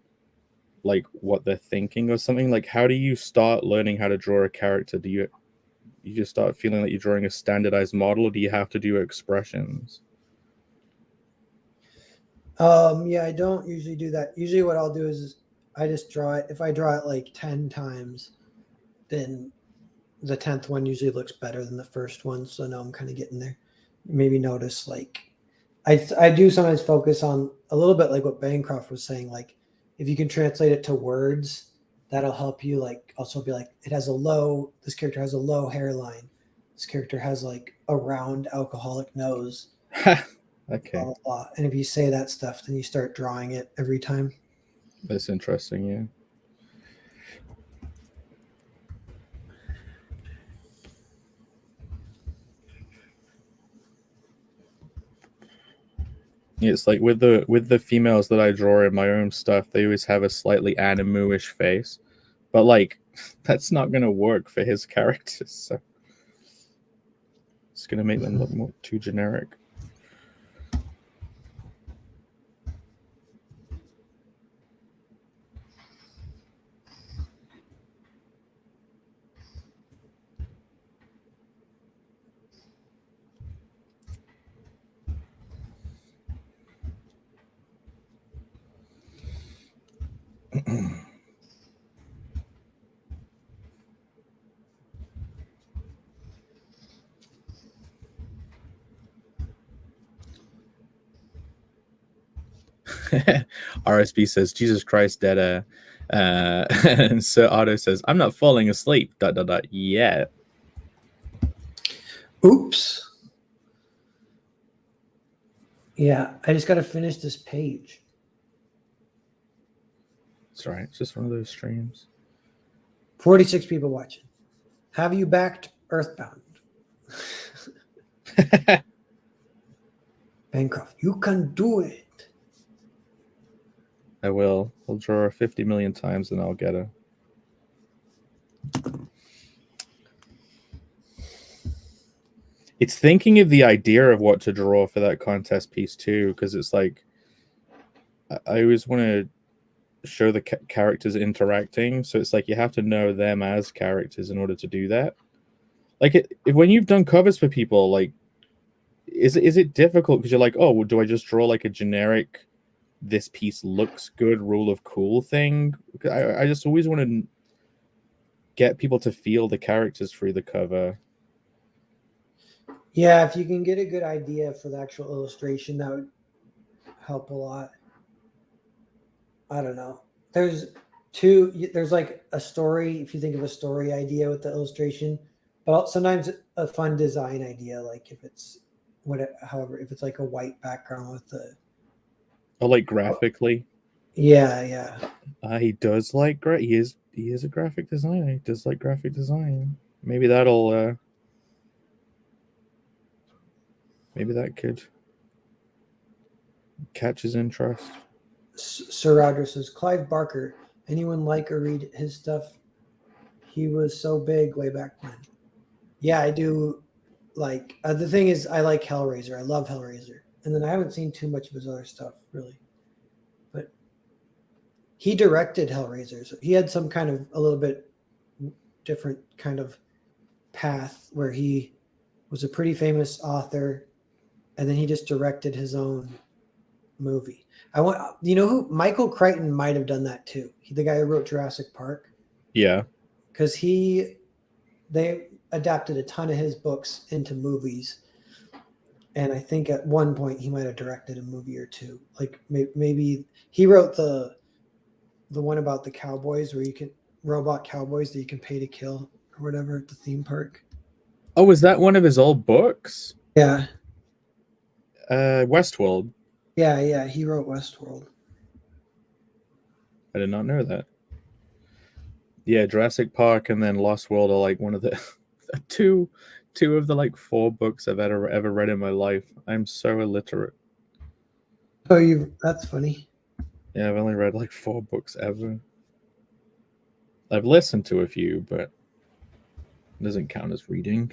like what they're thinking or something? Like, how do you start learning how to draw a character? Do you just start feeling like you're drawing a standardized model, or do you have to do expressions? Yeah, I don't usually do that. Usually, what I'll do is I just draw it. If I draw it like 10 times, then the 10th one usually looks better than the first one. So now I'm kind of getting there. Maybe notice like I do sometimes focus on a little bit like what Bancroft was saying. Like if you can translate it to words, that'll help you. Like also be like this character has a low hairline. This character has like a round alcoholic nose. Okay, Blah, blah, blah. And if you say that stuff, then you start drawing it every time. that's interesting. Yeah. It's like with the females that I draw in my own stuff, they always have a slightly animu-ish face, but like that's not gonna work for his characters. So it's gonna make them look more too generic. RSB says, Jesus Christ, Dada. And Sir Otto says, I'm not falling asleep. ... Yeah. Oops. Yeah, I just got to finish this page. It's all right. It's just one of those streams. 46 people watching. Have you backed Earthbound? Bancroft, you can do it. I will. I'll draw her 50 million times and I'll get her. It's thinking of the idea of what to draw for that contest piece too, because it's like I always want to show the characters interacting, so it's like you have to know them as characters in order to do that. Like when you've done covers for people, like is it difficult because you're like, oh, well, do I just draw like a generic this piece looks good rule of cool thing? I just always want to get people to feel the characters through the cover. Yeah, if you can get a good idea for the actual illustration, that would help a lot. I don't know. There's like a story, if you think of a story idea with the illustration, but sometimes a fun design idea, like if it's if it's like a white background with the like graphically. Yeah. He does like he is a graphic designer. He does like graphic design. Maybe that'll maybe that could catch his interest. Sir Roger says, Clive Barker, anyone like or read his stuff? He was so big way back when. Yeah, I do. Like the thing is, I like Hellraiser. I love Hellraiser, and then I haven't seen too much of his other stuff really. But he directed Hellraiser, so he had some kind of a little bit different kind of path where he was a pretty famous author, and then he just directed his own movie. Who Michael Crichton might have done that too. The guy who wrote Jurassic Park. Yeah, because they adapted a ton of his books into movies, and I think at one point he might have directed a movie or two. Like maybe he wrote the one about the cowboys where you can robot cowboys that you can pay to kill or whatever at the theme park. Oh, is that one of his old books? Yeah. Westworld. Yeah, he wrote Westworld. I did not know that. Yeah, Jurassic Park and then Lost World are like one of the two of the like 4 books I've ever read in my life. I'm so illiterate. Oh, that's funny. Yeah, I've only read like 4 books ever. I've listened to a few, but it doesn't count as reading.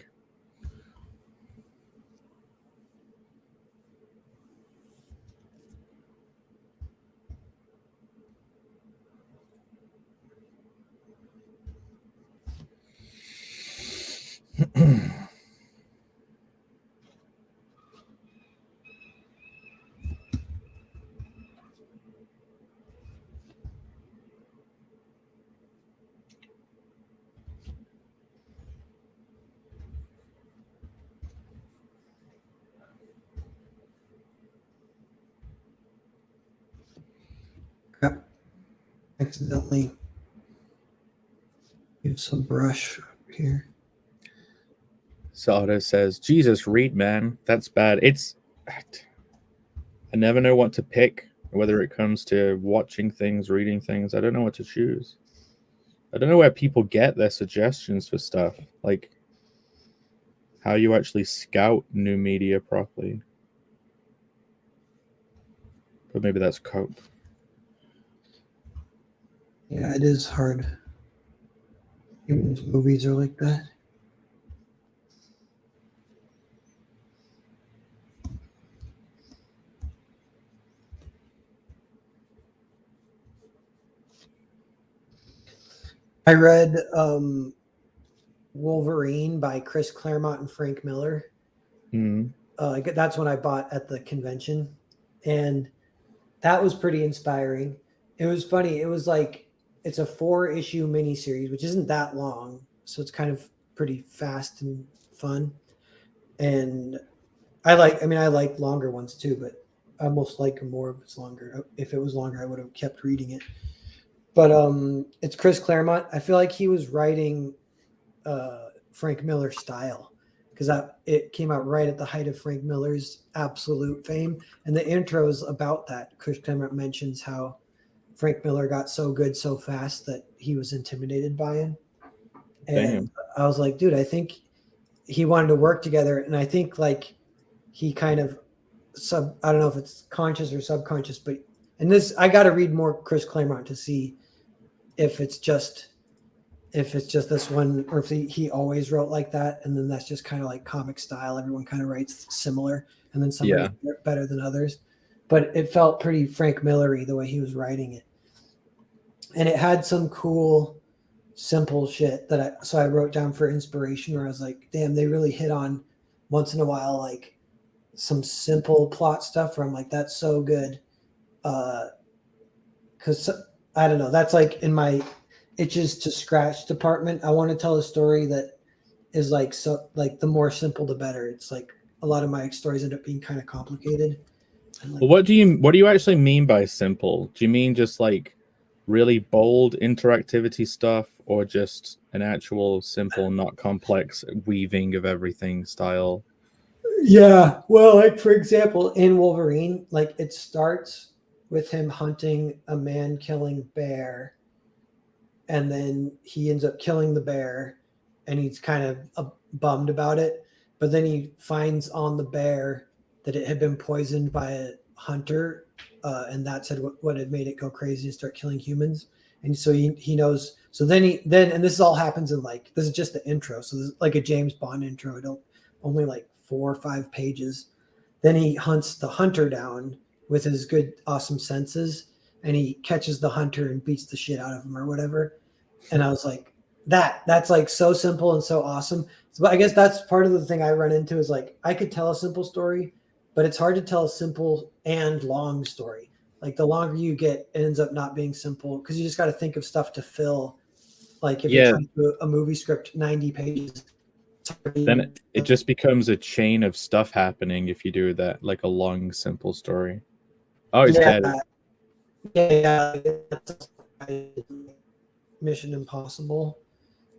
Crap. Accidentally use some brush here. Sada says, Jesus, read, man. That's bad. I never know what to pick, whether it comes to watching things, reading things. I don't know what to choose. I don't know where people get their suggestions for stuff. Like how you actually scout new media properly. But maybe that's cope. Yeah, it is hard. Even movies are like that. I read Wolverine by Chris Claremont and Frank Miller. That's when I bought at the convention, and that was pretty inspiring. It was funny. It was like it's a 4-issue miniseries, which isn't that long, so it's kind of pretty fast and fun. And I like longer ones too, but I almost like more if it's longer. If it was longer, I would have kept reading it. But it's Chris Claremont. I feel like he was writing Frank Miller style because it came out right at the height of Frank Miller's absolute fame, and the intro is about that. Chris Claremont mentions how Frank Miller got so good so fast that he was intimidated by him, and Damn. I was like, dude, I think he wanted to work together, and I think like he kind of I don't know if it's conscious or subconscious, but and this I got to read more Chris Claremont to see if it's just this one or if he always wrote like that, and then that's just kind of like comic style. Everyone kind of writes similar, and then some Yeah. are better than others. But it felt pretty Frank Miller-y the way he was writing it, and it had some cool, simple shit that I wrote down for inspiration. Where I was like, damn, they really hit on once in a while like some simple plot stuff. Where I'm like, that's so good, because I don't know, that's like in my itches to scratch department. I want to tell a story that is like so like the more simple the better. It's like a lot of my stories end up being kind of complicated. And like, Well, what do you actually mean by simple? Do you mean just like really bold interactivity stuff, or just an actual simple, not complex weaving of everything style? yeah, well, like for example, in Wolverine, like it starts with him hunting a man killing bear, and then he ends up killing the bear, and he's kind of bummed about it. But then he finds on the bear that it had been poisoned by a hunter, and that's what had made it go crazy and start killing humans. And so he knows. So then and this all happens in like this is just the intro. So this is like a James Bond intro. It don't only like 4 or 5 pages. Then he hunts the hunter down with his good, awesome senses, and he catches the hunter and beats the shit out of him or whatever. And I was like, that's like so simple and so awesome. So, but I guess that's part of the thing I run into is like I could tell a simple story, but it's hard to tell a simple and long story. Like the longer you get, it ends up not being simple because you just got to think of stuff to fill. Like if you're Yeah, trying to do a movie script, 90 pages, it's hard to then even, it just becomes a chain of stuff happening if you do that, like a long, simple story. Oh, he's yeah, dead. yeah. Mission Impossible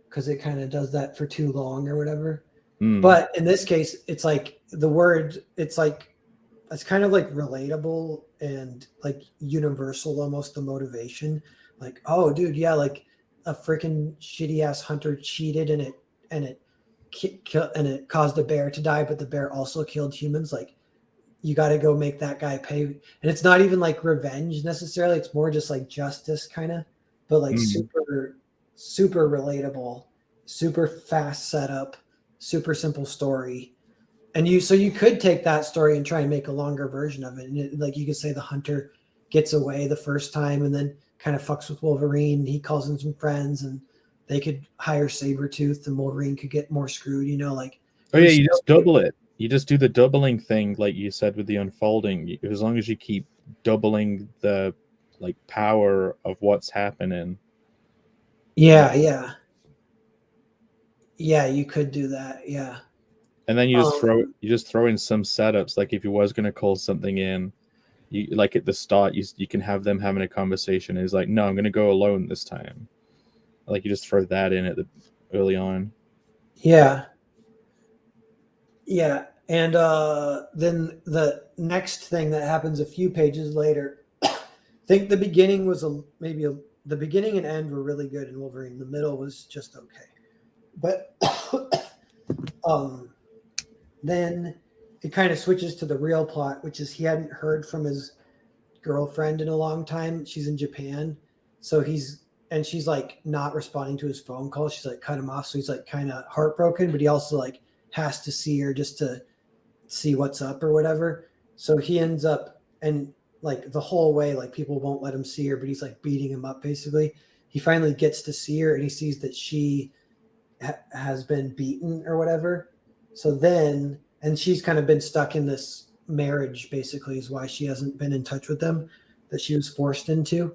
because it kind of does that for too long or whatever. Mm. But in this case, it's like the word, it's kind of like relatable and like universal almost the motivation. Like, oh, dude, yeah, like a freaking shitty ass hunter cheated and it caused a bear to die, but the bear also killed humans. Like, you got to go make that guy pay. And it's not even like revenge necessarily. It's more just like justice kind of, but like Mm. super relatable, super fast setup, super simple story. And so you could take that story and try and make a longer version of it. And like you could say the hunter gets away the first time and then kind of fucks with Wolverine. He calls in some friends and they could hire Sabretooth and Wolverine could get more screwed, like Oh it yeah, was you still, just double it. You just do the doubling thing, like you said with the unfolding. As long as you keep doubling the like power of what's happening. yeah, yeah. Yeah, you could do that. Yeah. And then Um, you just throw in some setups, like if you was gonna call something in, you like at the start you can have them having a conversation. It's like, no, I'm gonna go alone this time. Like you just throw that in at the early on. yeah. Yeah. And then the next thing that happens a few pages later, I think the beginning was the beginning and end were really good in Wolverine. The middle was just okay. But um, then it kind of switches to the real plot, which is he hadn't heard from his girlfriend in a long time. She's in Japan. So she's like not responding to his phone calls. She's like cut him off. So he's like kind of heartbroken, but he also like has to see her just to see what's up or whatever. So he ends up and like the whole way, like people won't let him see her, but he's like beating him up basically. He finally gets to see her and he sees that she has been beaten or whatever. So then, and she's kind of been stuck in this marriage basically is why she hasn't been in touch with them that she was forced into.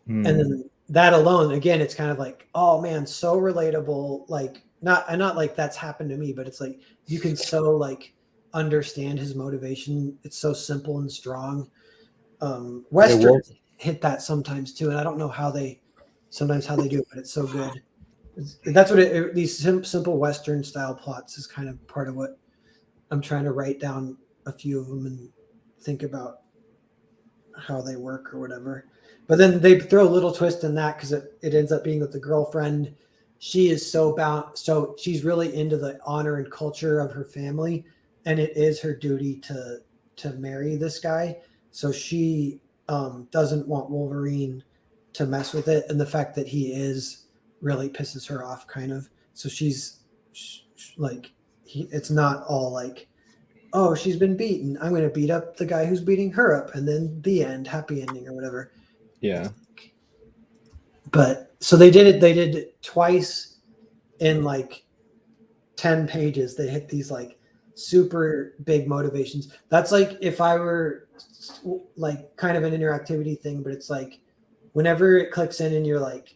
And Hmm. then that alone, again, it's kind of like, oh man, so relatable. Like not like that's happened to me, but it's like you can so like understand his motivation. It's so simple and strong. Yeah, well, Westerns hit that sometimes too, and I don't know how they do it, but it's so good. That's what these simple Western style plots is kind of part of what I'm trying to write down a few of them and think about how they work or whatever. But then they throw a little twist in that because it ends up being that the girlfriend, she is so bound, so she's really into the honor and culture of her family, and it is her duty to marry this guy. So she doesn't want Wolverine to mess with it, and the fact that he is really pisses her off, kind of. So like, it's not all like, oh, she's been beaten. I'm going to beat up the guy who's beating her up, and then the end, happy ending or whatever. yeah. But so they did it. They did it twice in like 10 pages. They hit these like super big motivations. That's like if I were like kind of an interactivity thing, but it's like whenever it clicks in and you're like,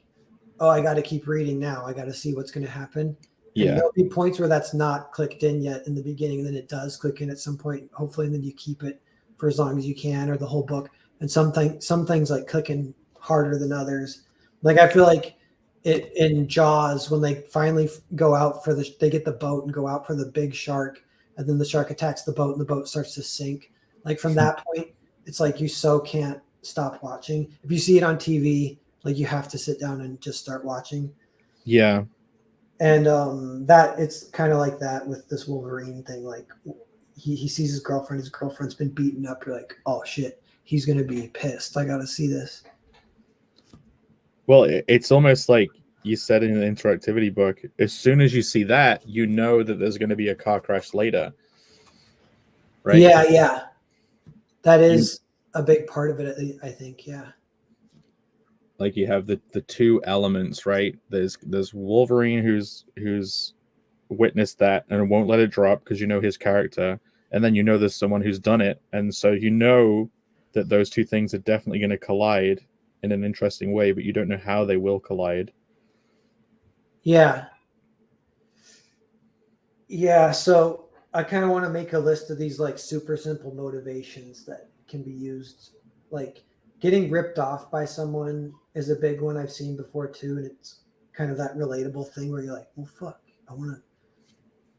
oh, I got to keep reading now. I got to see what's going to happen. And Yeah. there'll be points where that's not clicked in yet in the beginning, and then it does click in at some point, hopefully, and then you keep it for as long as you can, or the whole book. And some things like clicking harder than others. Like I feel like it in Jaws when they finally go out for they get the boat and go out for the big shark, and then the shark attacks the boat and the boat starts to sink. Like from that point, it's like you so can't stop watching. If you see it on TV, like you have to sit down and just start watching. Yeah. And that it's kind of like that with this Wolverine thing. Like he sees his girlfriend's been beaten up. You're like, oh shit, he's gonna be pissed. I gotta see this. Well, it's almost like you said in the interactivity book. As soon as you see that, you know that there's going to be a car crash later, right? Yeah. That is a big part of it, I think. Yeah. Like you have the two elements, right? There's Wolverine who's witnessed that and won't let it drop because you know his character, and then you know there's someone who's done it, and so you know that those two things are definitely going to collide in an interesting way, but you don't know how they will collide. Yeah. So I kind of want to make a list of these like super simple motivations that can be used. Like getting ripped off by someone is a big one I've seen before too, and it's kind of that relatable thing where you're like, well, fuck, I want to.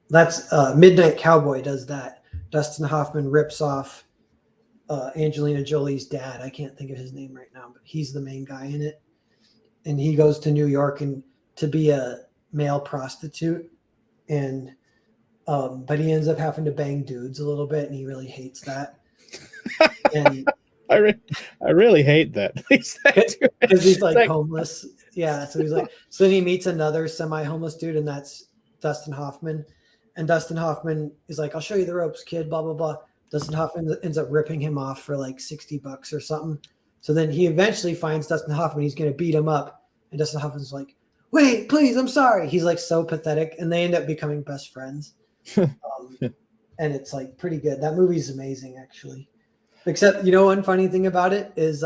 That's Midnight Cowboy does that. Dustin Hoffman rips off Angelina Jolie's dad. I can't think of his name right now, but he's the main guy in it, and he goes to New York and to be a male prostitute, and but he ends up having to bang dudes a little bit, and he really hates that. And I really hate that. because he's like homeless. Yeah. So he's like, so then he meets another semi-homeless dude, and that's Dustin Hoffman. And Dustin Hoffman is like, I'll show you the ropes, kid, blah, blah, blah. Dustin Hoffman ends up ripping him off for like $60 or something. So then he eventually finds Dustin Hoffman. He's going to beat him up. And Dustin Hoffman's like, wait, please, I'm sorry. He's like so pathetic. And they end up becoming best friends. And it's like pretty good. That movie's amazing, actually. Except, one funny thing about it is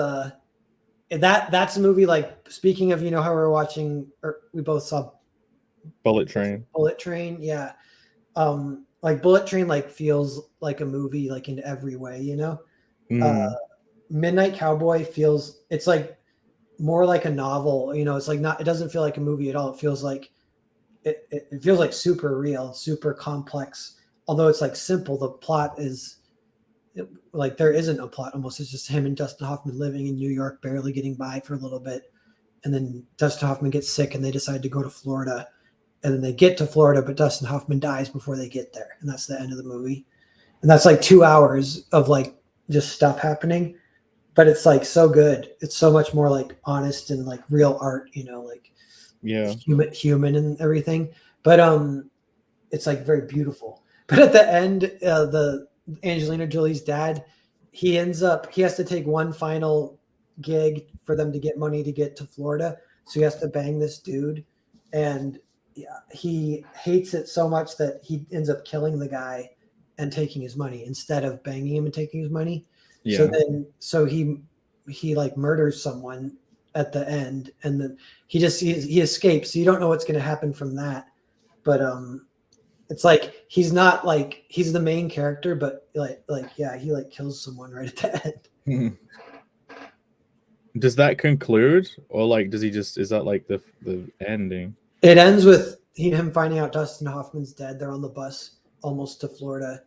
that's a movie, like, speaking of, how we're watching, or we both saw Bullet Train. Yeah. Like Bullet Train like feels like a movie, like in every way, Midnight Cowboy feels, it's like more like a novel, it's like not, it doesn't feel like a movie at all. It feels like it feels like super real, super complex. Although it's like simple, the plot is like there isn't a plot almost. It's just him and Dustin Hoffman living in New York, barely getting by for a little bit. And then Dustin Hoffman gets sick and they decide to go to Florida. And then they get to Florida, but Dustin Hoffman dies before they get there. And that's the end of the movie. And that's like 2 hours of like just stuff happening. But it's like so good. It's so much more like honest and like real art, like human and everything. But it's like very beautiful. But at the end, the Angelina Jolie's dad, he has to take one final gig for them to get money to get to Florida. So he has to bang this dude. And he hates it so much that he ends up killing the guy and taking his money instead of banging him and taking his money. Yeah. So he like murders someone at the end, and then he escapes. So you don't know what's going to happen from that. But it's like he's not like he's the main character, but yeah, he like kills someone right at the end. Does that conclude, or like does he just is that like the ending? It ends with him finding out Dustin Hoffman's dead. They're on the bus almost to Florida,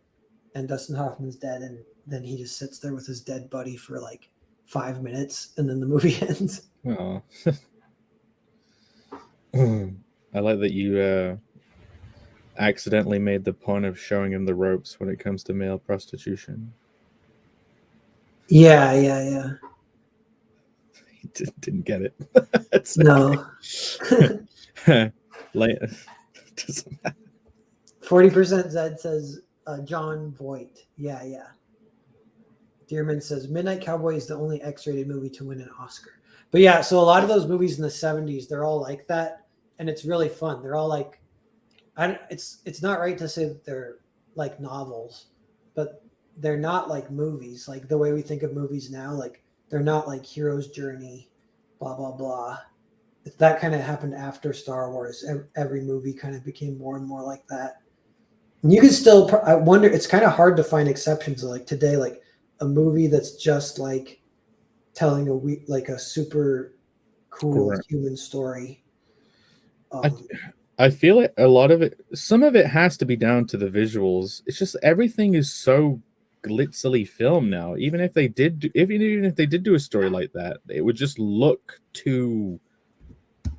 and Dustin Hoffman's dead, and then he just sits there with his dead buddy for like 5 minutes, and then the movie ends. Oh. I like that you accidentally made the pun of showing him the ropes when it comes to male prostitution. Yeah. He didn't get it. No. Later. Doesn't matter. 40% Zed says John Voight. Yeah. Dearman says Midnight Cowboy is the only X-rated movie to win an Oscar. But yeah, so a lot of those movies in the 70s, they're all like that, and it's really fun. They're all like, it's not right to say that they're like novels, but they're not like movies, like the way we think of movies now. Like they're not like hero's journey, blah blah blah. That kind of happened after Star Wars. Every movie kind of became more and more like that. And you can still, I wonder, it's kind of hard to find exceptions like today, like a movie that's just like telling a super cool Correct. human story. I feel like a lot of it, some of it has to be down to the visuals. It's just everything is so glitzily filmed now. Even if they did do a story like that, it would just look too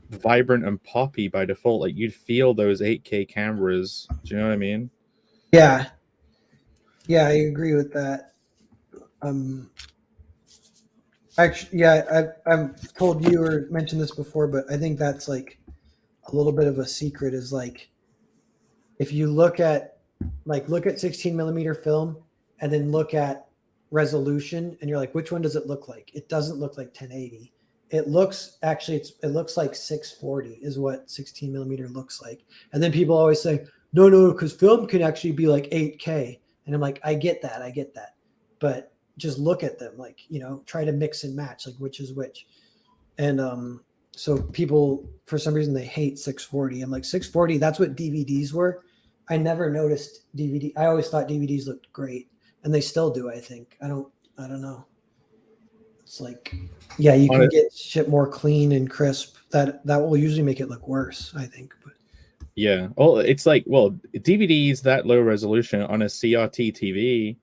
vibrant and poppy by default. Like you'd feel those 8K cameras. Do you know what I mean? Yeah, I agree with that. Actually, yeah, I've told you or mentioned this before, but I think that's like a little bit of a secret is like if you look at 16 millimeter film and then look at resolution and you're like, which one does it look like? It doesn't look like 1080. It looks like 640 is what 16 millimeter looks like. And then people always say, no, because film can actually be like 8K. And I'm like, I get that. But just look at them, like, try to mix and match, like which is which. And so people, for some reason, they hate 640. I'm like, 640, that's what DVDs were. I never noticed DVD. I always thought DVDs looked great, and they still do, I think. I don't know. It's like, yeah, you can get shit more clean and crisp. That will usually make it look worse, I think. But yeah. Well, it's like, DVDs that low resolution on a CRT TV,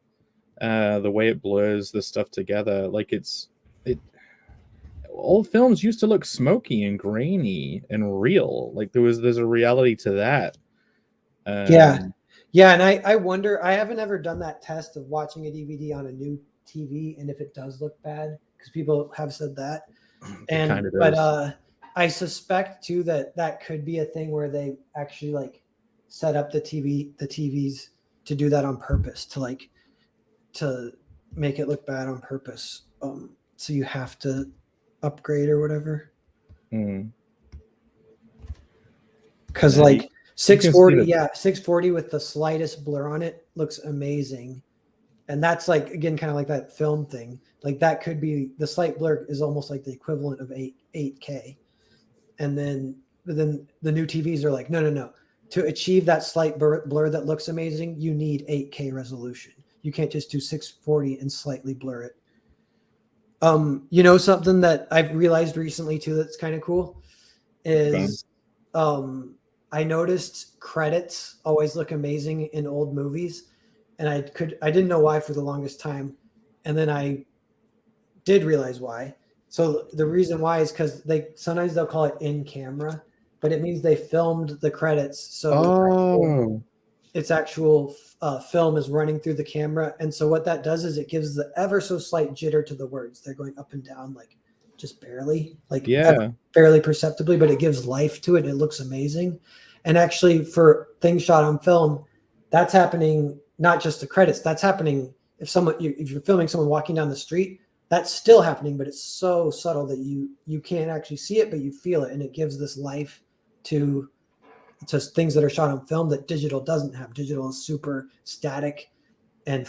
the way it blurs the stuff together, like old films used to look smoky and grainy and real. Like there's a reality to that. Yeah, and I wonder. I haven't ever done that test of watching a DVD on a new TV, and if it does look bad, because people have said that. But I suspect too that could be a thing where they actually like set up the TVs to do that on purpose, to make it look bad on purpose. So you have to upgrade or whatever. Because like 640, 640 with the slightest blur on it looks amazing. And that's like, again, kind of like that film thing. Like that could be, the slight blur is almost like the equivalent of 8K. And then the new TVs are like, no. To achieve that slight blur that looks amazing, you need 8K resolution. You can't just do 640 and slightly blur it. Something that I've realized recently too that's kind of cool is I noticed credits always look amazing in old movies, and I didn't know why for the longest time, and then I did realize why. So the reason why is because sometimes they'll call it in camera, but it means they filmed the credits. So its actual film is running through the camera, and so what that does is it gives the ever so slight jitter to the words. They're going up and down, like just barely, barely perceptibly, but it gives life to it. And it looks amazing. And actually, for things shot on film, that's happening. Not just the credits. That's happening if you're filming someone walking down the street. That's still happening, but it's so subtle that you can't actually see it, but you feel it, and it gives this life to things that are shot on film that digital doesn't have. Digital is super static and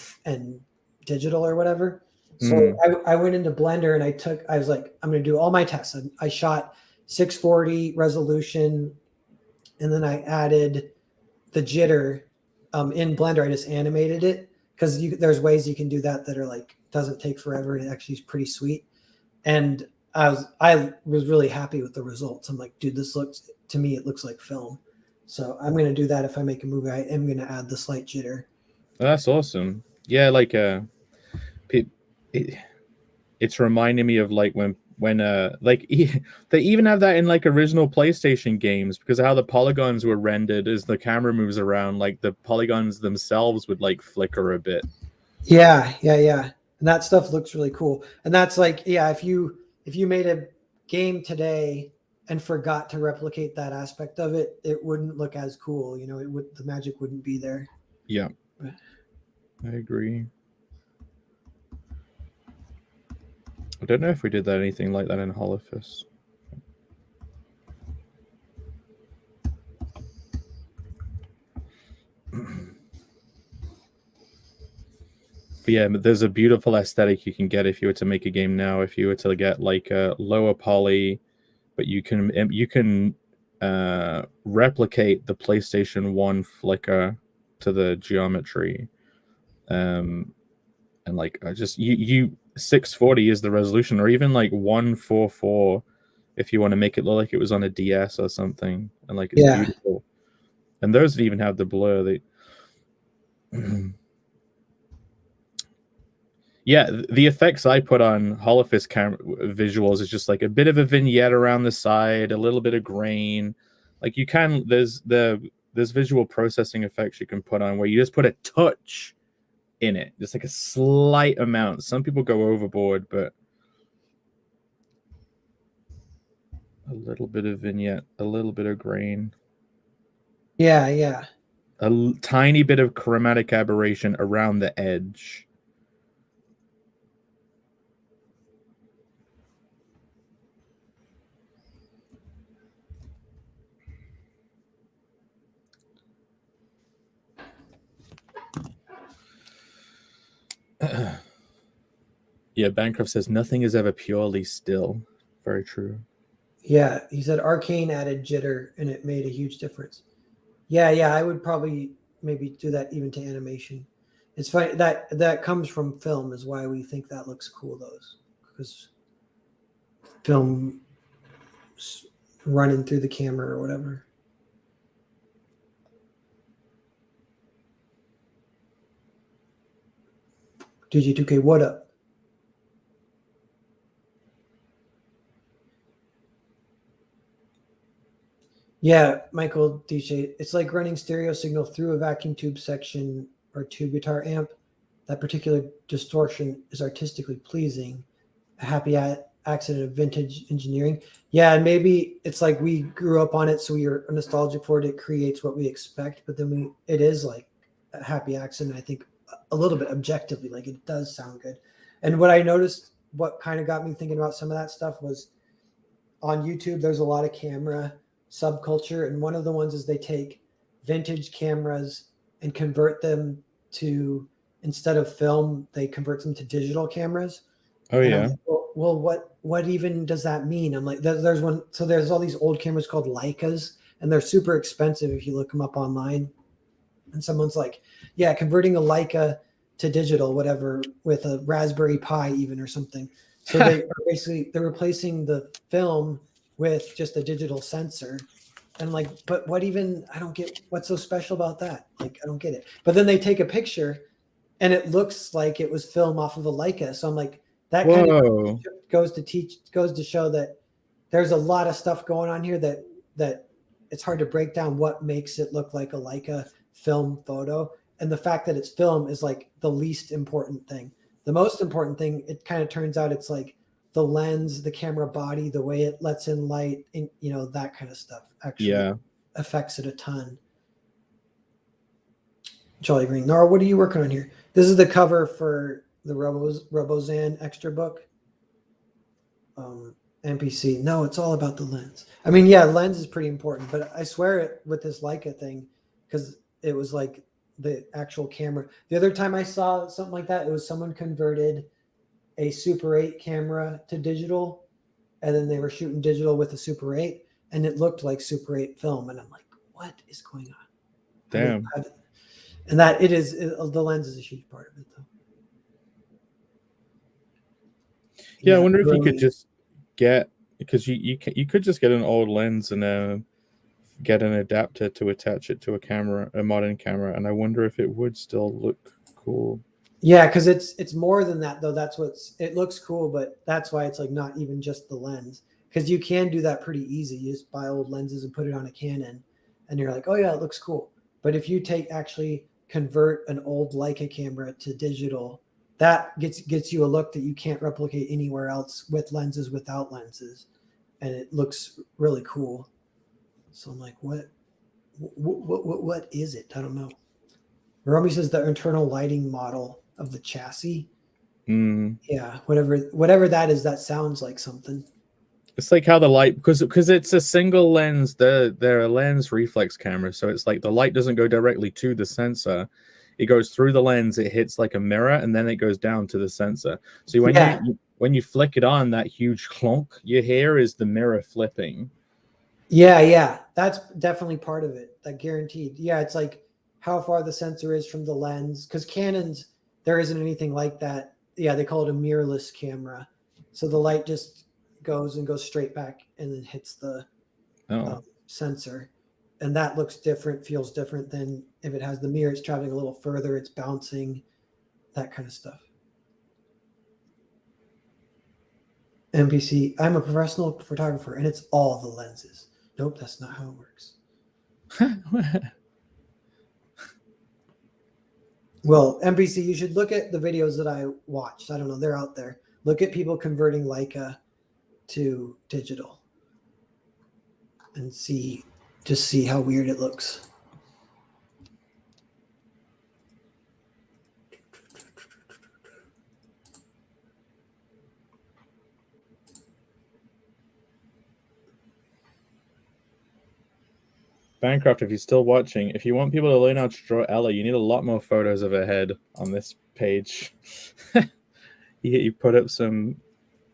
digital or whatever. So Mm. I went into Blender and I was like, I'm going to do all my tests. I shot 640 resolution, and then I added the jitter in Blender. I just animated it because there's ways you can do that are like doesn't take forever and it actually is pretty sweet. And I was really happy with the results. I'm like, dude, this looks to me it looks like film. So I'm gonna do that if I make a movie. I am gonna add the slight jitter. That's awesome. Yeah, like it, it, it's reminding me of like when like they even have that in like original PlayStation games because of how the polygons were rendered as the camera moves around, like the polygons themselves would like flicker a bit. Yeah. And that stuff looks really cool. And that's like, yeah, if you made a game today and forgot to replicate that aspect of it, it wouldn't look as cool. You know, the magic wouldn't be there. Yeah, I agree. I don't know if we did that anything like that in Holofist. But yeah, there's a beautiful aesthetic you can get if you were to make a game now. If you were to get like a lower poly, but you can replicate the PlayStation 1 flicker to the geometry. And like I just you 640 is the resolution, or even like 144 if you want to make it look like it was on a DS or something, and like it's Yeah. beautiful. And those that even have the blur, they yeah, the effects I put on Holofist visuals is just like a bit of a vignette around the side, a little bit of grain. Like you can, there's visual processing effects you can put on where you just put a touch in it, just like a slight amount. Some people go overboard, but a little bit of vignette, a little bit of grain, Yeah. a tiny bit of chromatic aberration around the edge. Yeah, Bancroft says nothing is ever purely still. Very true. Yeah. He said Arcane added jitter and it made a huge difference. Yeah. I would probably maybe do that even to animation. It's funny that comes from film is why we think that looks cool those because film running through the camera or whatever. DG2K, what up? Yeah, Michael DJ. It's like running stereo signal through a vacuum tube section or tube guitar amp. That particular distortion is artistically pleasing. A happy accident of vintage engineering. Yeah, and maybe it's like we grew up on it, so we are nostalgic for it. It creates what we expect, but then it is like a happy accident. I think a little bit objectively, like it does sound good. And what I noticed, what kind of got me thinking about some of that stuff was on YouTube, there's a lot of camera subculture, and one of the ones is they take vintage cameras and convert them to instead of film, they convert them to digital cameras. Oh And I'm yeah. like, well, what even does that mean? I'm like, there's one. So there's all these old cameras called Leicas, and they're super expensive if you look them up online. And someone's like, yeah, converting a Leica to digital, whatever, with a Raspberry Pi even or something. So they're replacing the film with just a digital sensor. And like, but what even I don't get what's so special about that. Like I don't get it. But then they take a picture and it looks like it was film off of a Leica. So I'm like, that kind of Whoa. goes to show that there's a lot of stuff going on here that it's hard to break down what makes it look like a Leica film photo. And the fact that it's film is like the least important thing. The most important thing, it kind of turns out it's like the lens, the camera body, the way it lets in light, and that kind of stuff actually Yeah. affects it a ton. Jolly Green. Nora, what are you working on here? This is the cover for the Robozan extra book. NPC. No, it's all about the lens. I mean, yeah, lens is pretty important, but I swear it with this Leica thing because it was like the actual camera. The other time I saw something like that, it was someone converted a Super 8 camera to digital, and then they were shooting digital with a Super 8, and it looked like Super 8 film. And I'm like, what is going on? Damn. And that the lens is a huge part of it, though. Yeah, I wonder if you really, could just get, because you could just get an old lens and get an adapter to attach it to a camera, a modern camera, and I wonder if it would still look cool. Yeah, because it's more than that though. That's it looks cool, but that's why it's like not even just the lens. Because you can do that pretty easy. You just buy old lenses and put it on a Canon, and you're like, oh yeah, it looks cool. But if you actually convert an old Leica camera to digital, that gets you a look that you can't replicate anywhere else with lenses, without lenses, and it looks really cool. So I'm like, what is it? I don't know. Romy says the internal lighting model of the chassis. Yeah, whatever that is, that sounds like something. It's like how the light, because it's a single lens, they're a lens reflex camera, so it's like the light doesn't go directly to the sensor. It goes through the lens, it hits like a mirror, and then it goes down to the sensor. So when you flick it on, that huge clonk you hear is the mirror flipping. Yeah, that's definitely part of it. That guaranteed. Yeah, it's like how far the sensor is from the lens, because Canon's, there isn't anything like that. Yeah, they call it a mirrorless camera, so the light just goes straight back and then hits the sensor, and that looks different, feels different than if it has the mirror. It's traveling a little further, it's bouncing, that kind of stuff. NPC, I'm a professional photographer, and it's all the lenses. Nope, that's not how it works. Well, NPC, you should look at the videos that I watched. I don't know, they're out there. Look at people converting Leica to digital and see how weird it looks. Bancroft, if you're still watching, if you want people to learn how to draw Ella, you need a lot more photos of her head on this page. you put up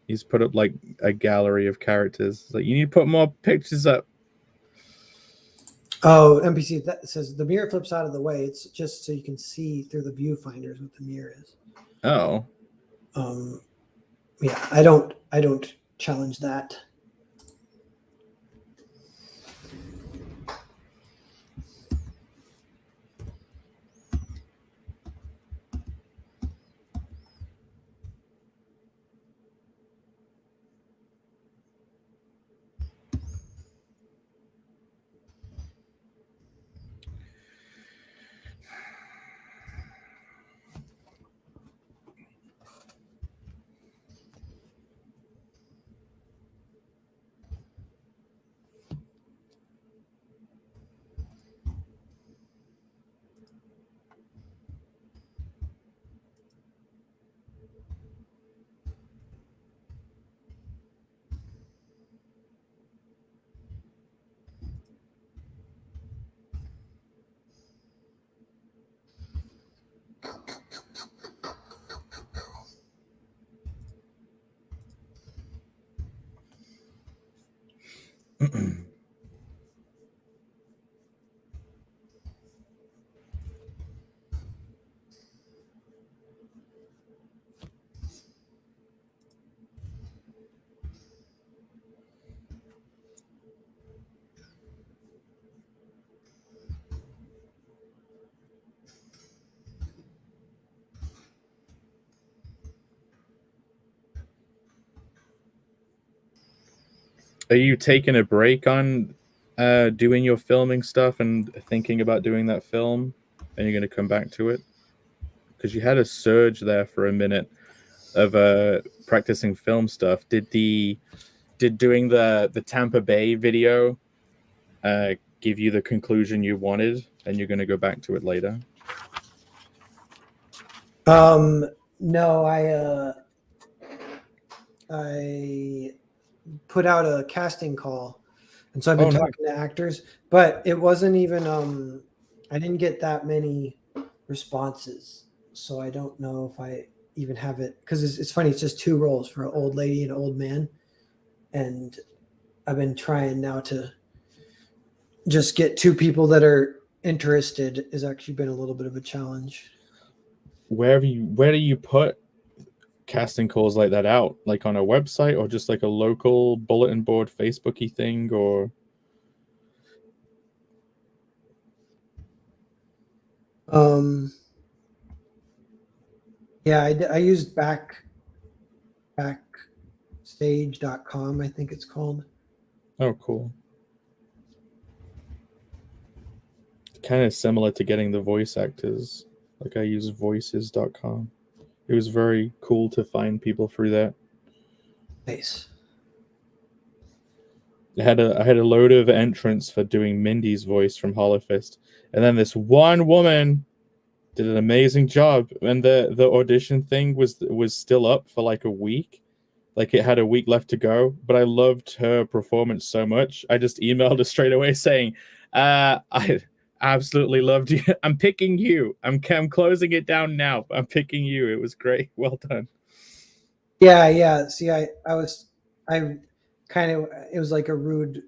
he's put up like a gallery of characters. Like, you need to put more pictures up. Oh, NPC, that says the mirror flips out of the way. It's just so you can see through the viewfinders what the mirror is. Oh. Yeah, I don't challenge that. Are you taking a break on doing your filming stuff and thinking about doing that film, and you're going to come back to it? Because you had a surge there for a minute of practicing film stuff. Did doing the Tampa Bay video give you the conclusion you wanted, and you're going to go back to it later? No, I put out a casting call, and so I've been talking to actors, but it wasn't even I didn't get that many responses, so I don't know if even have it because it's funny. It's just two roles for an old lady and an old man, and I've been trying now to just get two people that are interested. Has actually been a little bit of a challenge. Where do you put casting calls like that out? Like on a website or just like a local bulletin board Facebooky thing or? Yeah, I used backstage.com, I think it's called. Oh, cool. Kind of similar to getting the voice actors. Like I use voices.com. It was very cool to find people through that. Nice. I had a load of entrants for doing Mindy's voice from Hollowfist, and then this one woman did an amazing job. And the audition thing was still up for like a week, like it had a week left to go. But I loved her performance so much, I just emailed her straight away saying, "I absolutely loved you. I'm picking you. I'm closing it down now. I'm picking you. It was great. Well done." Yeah. See, I kind of, it was like a rude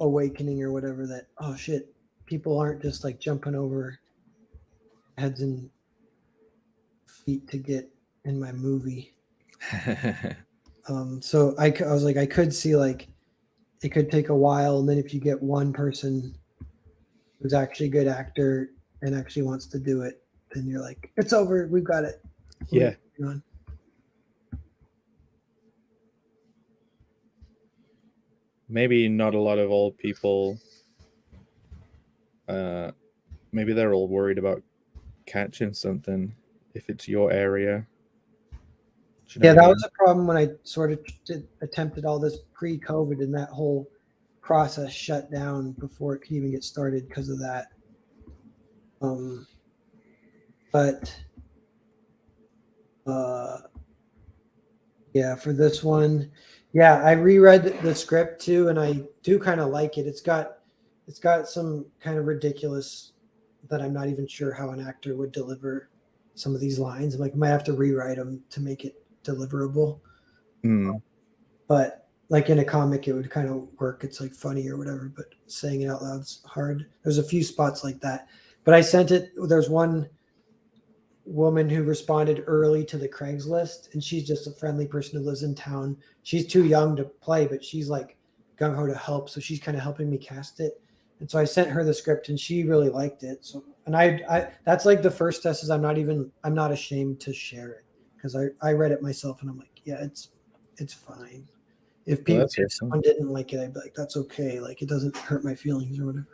awakening or whatever that, oh shit, people aren't just like jumping over heads and feet to get in my movie. So I was like, I could see like it could take a while, and then if you get one person who's actually a good actor and actually wants to do it, then you're like, it's over, we've got it. Yeah. Maybe not a lot of old people. Maybe they're all worried about catching something if it's your area. Yeah, that was a problem when I sort of attempted all this pre-COVID, and that whole process shut down before it could even get started because of that. But yeah, for this one, yeah, I reread the script too, and I do kind of like it. It's got some kind of ridiculous that I'm not even sure how an actor would deliver some of these lines. I'm like, I might have to rewrite them to make it deliverable. But like in a comic, it would kind of work. It's like funny or whatever, but saying it out loud's hard. There's a few spots like that. But I sent it. There's one woman who responded early to the Craigslist, and she's just a friendly person who lives in town. She's too young to play, but she's like gung ho to help. So she's kind of helping me cast it. And so I sent her the script, and she really liked it. So, and I that's like the first test is I'm not ashamed to share it because I read it myself, and I'm like, yeah, it's fine. If people if someone didn't like it, I'd be like, that's okay. Like it doesn't hurt my feelings or whatever.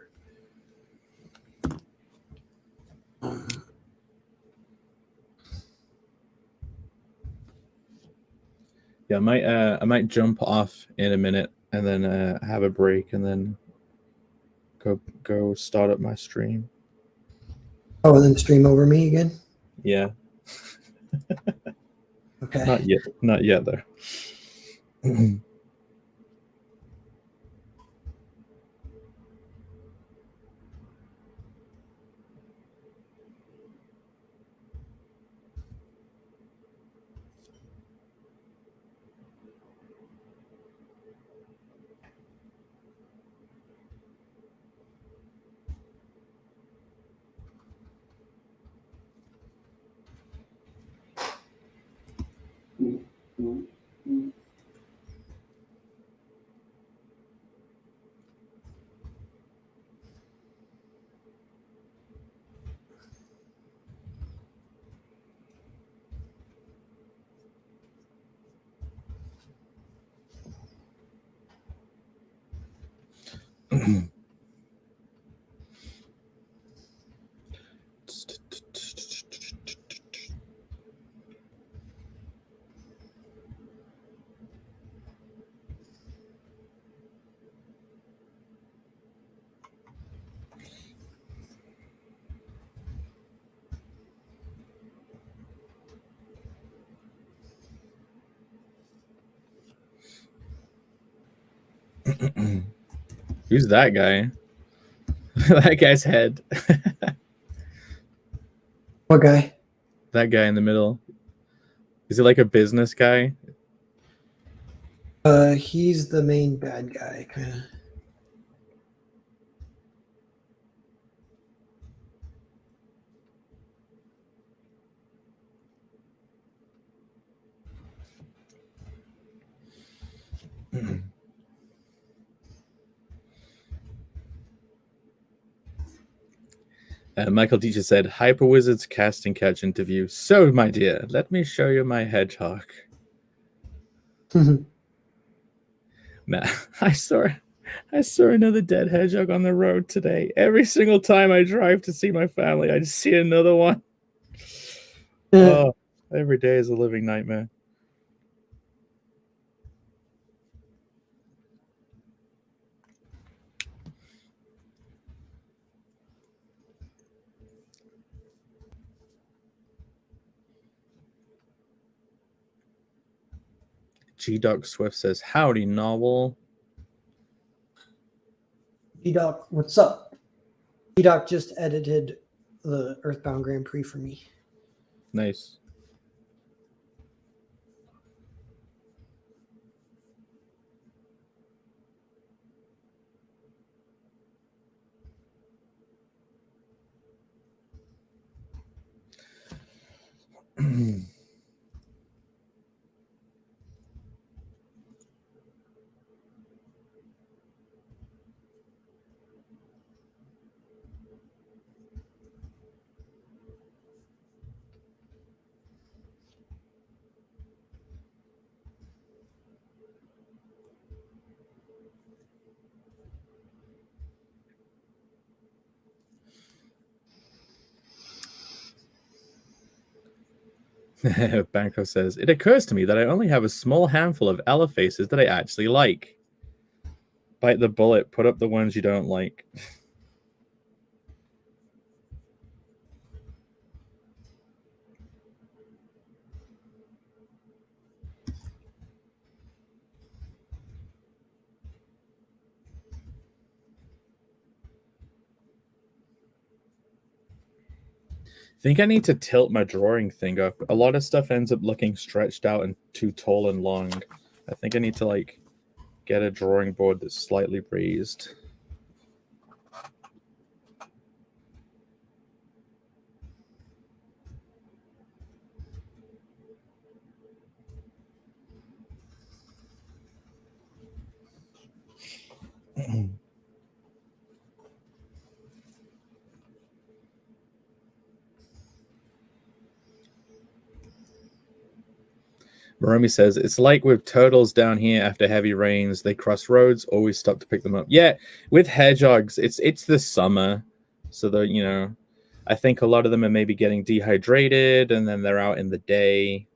Yeah, I might jump off in a minute and then have a break and then go start up my stream. Oh, and then stream over me again? Yeah. Okay. Not yet though. Who's that guy? That guy's head. What guy? That guy in the middle. Is he like a business guy? He's the main bad guy, kind of. Michael Teacher said, Hyper Wizards casting couch interview. So, my dear, let me show you my hedgehog. Nah, I saw another dead hedgehog on the road today. Every single time I drive to see my family, I just see another one. Oh, every day is a living nightmare. G Doc Swift says, howdy, novel. G-Doc, what's up? G-Doc just edited the Earthbound Grand Prix for me. Nice. Banco says, it occurs to me that I only have a small handful of Ella faces that I actually like. Bite the bullet, put up the ones you don't like. Think I need to tilt my drawing thing up. A lot of stuff ends up looking stretched out and too tall and long. I think I need to like get a drawing board that's slightly raised. Maromi says, it's like with turtles down here after heavy rains. They cross roads, always stop to pick them up. Yeah, with hedgehogs, it's the summer. So, I think a lot of them are maybe getting dehydrated and then they're out in the day.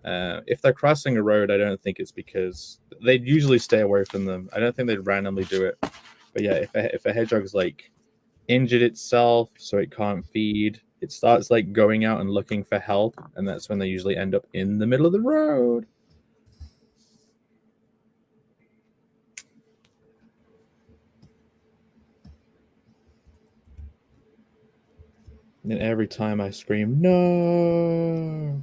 If they're crossing a road, I don't think it's because they'd usually stay away from them. I don't think they'd randomly do it. But yeah, if a hedgehog's like injured itself so it can't feed, it starts like going out and looking for help, and that's when they usually end up in the middle of the road. And every time I scream, no.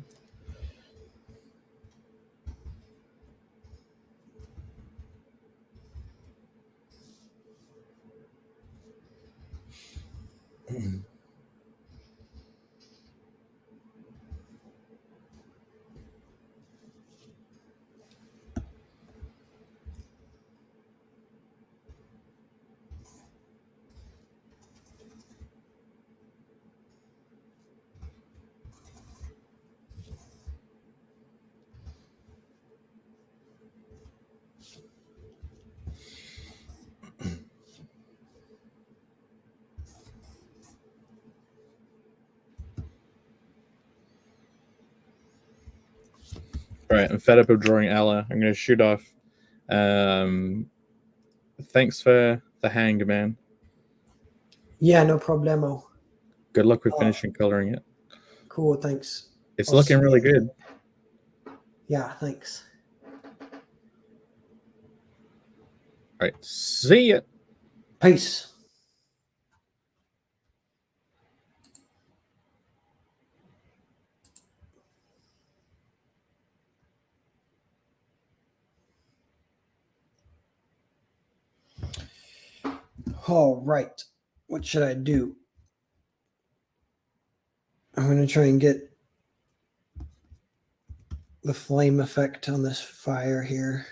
All right, I'm fed up of drawing Ella. I'm going to shoot off. Thanks for the hang, man. Yeah, no problemo. Good luck with finishing coloring it. Cool, thanks. It's I'll looking see really you. good. Yeah, thanks. All right, see ya. Peace. All right. What should I do? I'm going to try and get the flame effect on this fire here.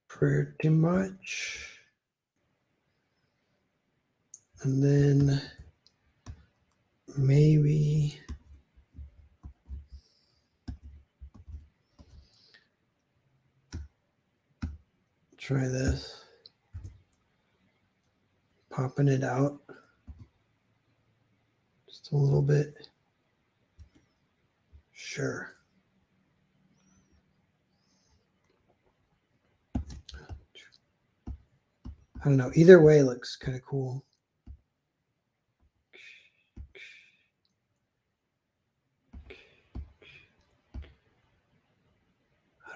Pretty much. And then maybe try this. Popping it out just a little bit. Sure. I don't know. Either way looks kind of cool.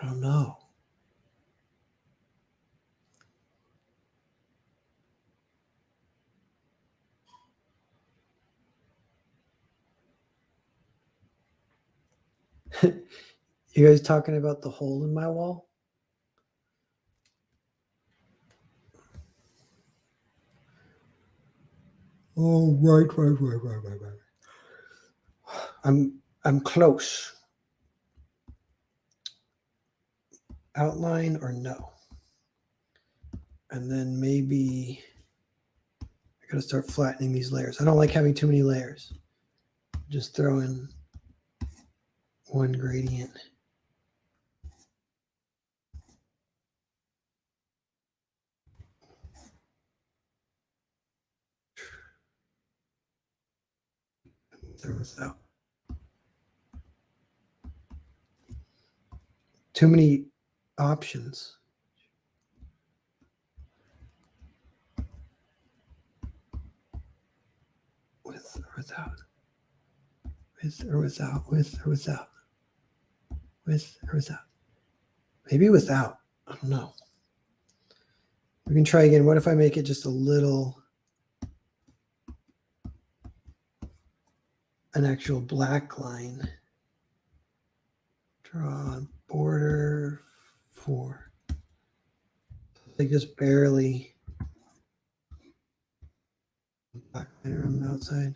I don't know. You guys talking about the hole in my wall? Oh, right. I'm close. Outline or no? And then maybe I gotta start flattening these layers. I don't like having too many layers. Just throw in one gradient. There was out. Too many options. With or without. With or without. With or without. With or without. Maybe without. I don't know. We can try again. What if I make it just a little, an actual black line? Draw a border for, like just barely black line around the outside.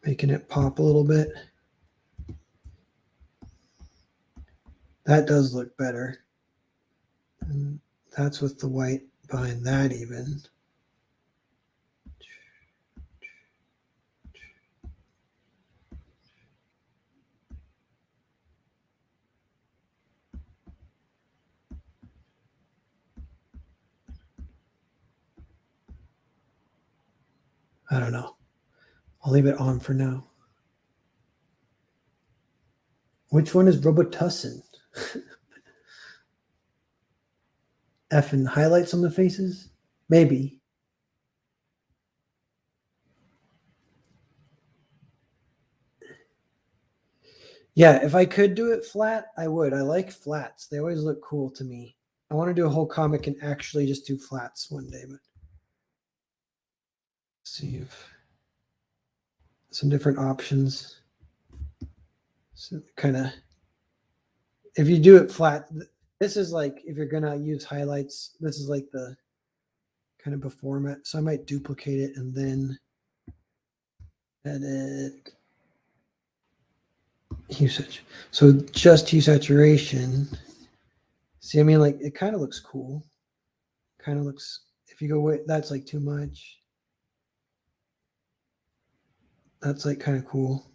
Making it pop a little bit. That does look better. And that's with the white behind that even. I don't know. I'll leave it on for now. Which one is Robotussin? F and highlights on the faces? Maybe. Yeah, if I could do it flat, I would. I like flats. They always look cool to me. I want to do a whole comic and actually just do flats one day, but see if some different options. So kind of, if you do it flat, This is like, if you're gonna use highlights, this is like the kind of before format. So I might duplicate it and then edit usage. So just hue saturation. See, I mean, like it kind of looks cool. Kind of looks, if you go away, that's like too much. That's like kind of cool.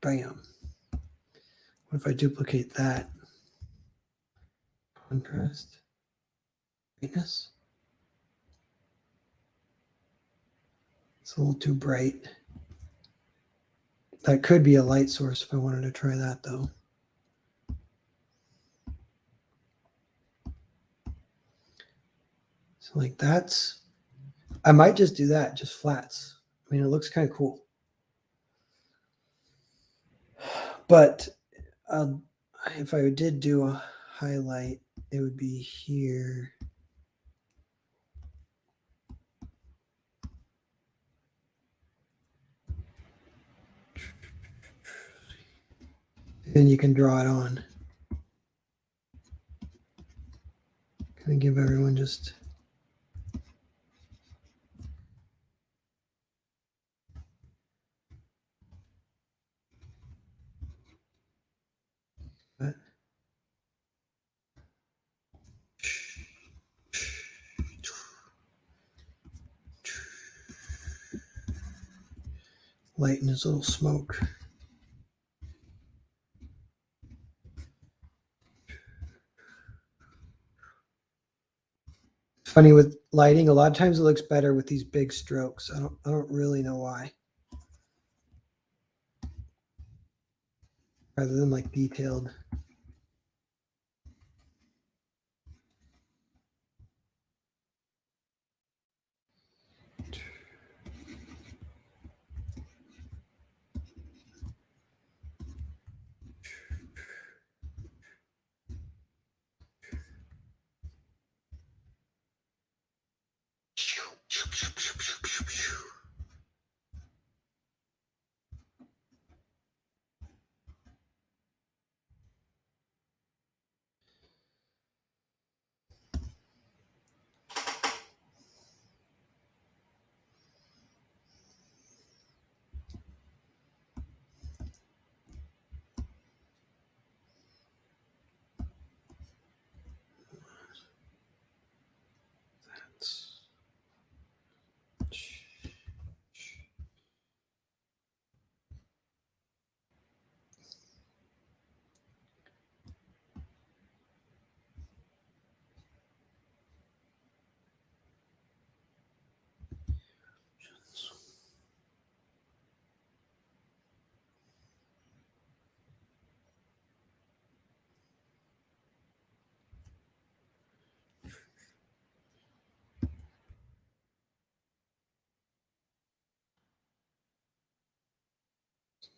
Bam. What if I duplicate that? Contrast. Brightness. It's a little too bright. That could be a light source if I wanted to try that though. So like that's, I might just do that, just flats. I mean, it looks kind of cool. But if I did do a highlight, it would be here. And you can draw it on. Can I give everyone just... that? Lighten his little smoke. Funny with lighting, a lot of times it looks better with these big strokes. I don't really know why. Rather than like detailed.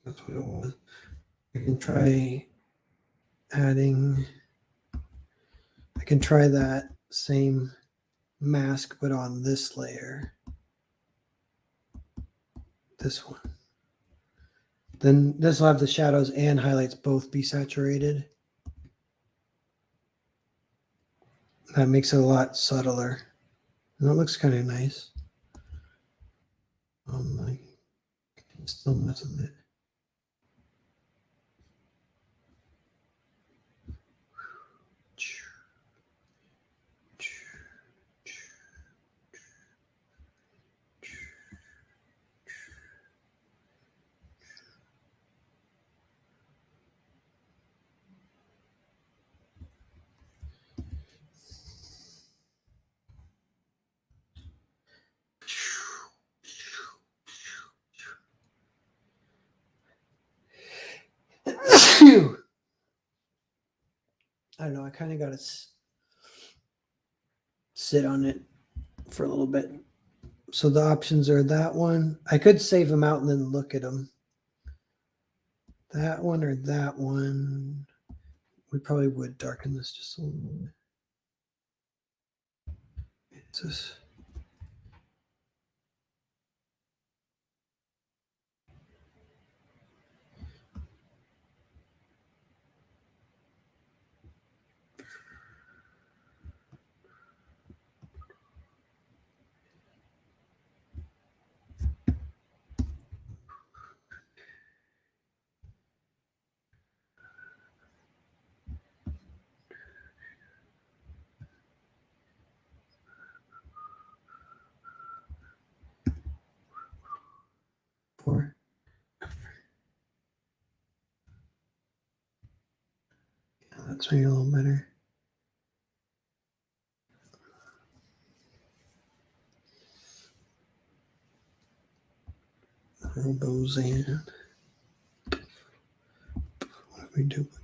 That's what it was. I can try adding, I can try that same mask, but on this layer, this one. Then this will have the shadows and highlights both be saturated. That makes it a lot subtler. And that looks kind of nice. I can still mess with it. Phew. I don't know. I kind of got to sit on it for a little bit. So the options are that one. I could save them out and then look at them. That one or that one. We probably would darken this just a little bit. It's just... for. Yeah, that's maybe a little better. Robozan. What if we duplicate?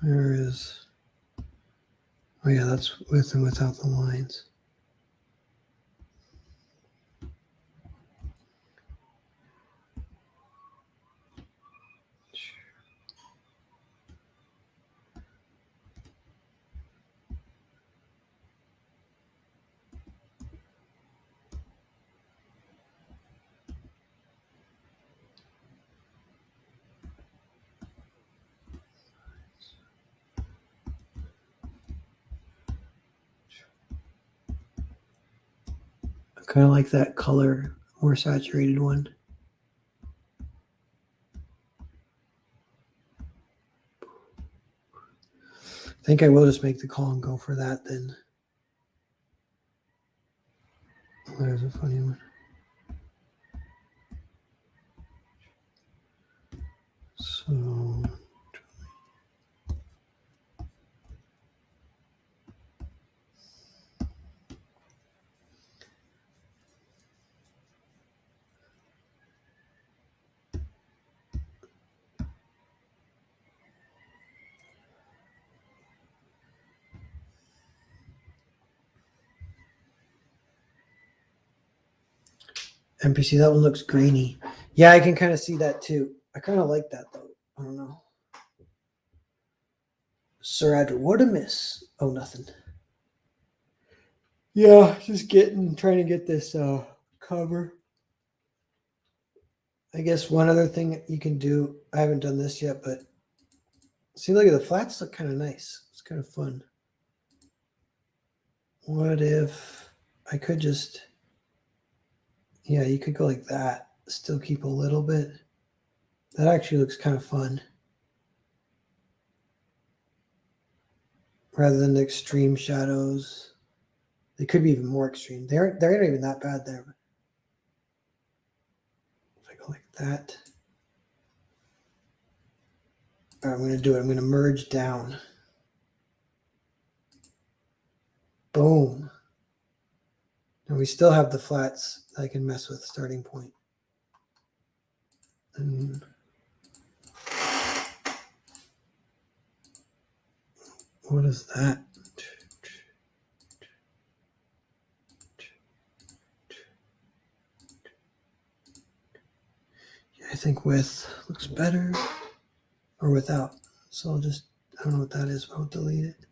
There is. Oh yeah, that's with and without the lines. I kind of like that color, more saturated one. I think I will just make the call and go for that then. There's a funny one. So NPC, that one looks grainy. Yeah, I can kind of see that too. I kind of like that though. I don't know. Sir Adler, what a miss. Oh, nothing. Yeah, just trying to get this cover. I guess one other thing you can do, I haven't done this yet, but see, look at the flats look kind of nice. It's kind of fun. What if I could just, yeah, you could go like that, still keep a little bit. That actually looks kind of fun. Rather than the extreme shadows. They could be even more extreme. They're not even that bad there. If I go like that. All right, I'm going to do it. I'm going to merge down. Boom. And we still have the flats that I can mess with starting point. And what is that? I think with looks better or without. So I'll just, I don't know what that is, but I'll delete it.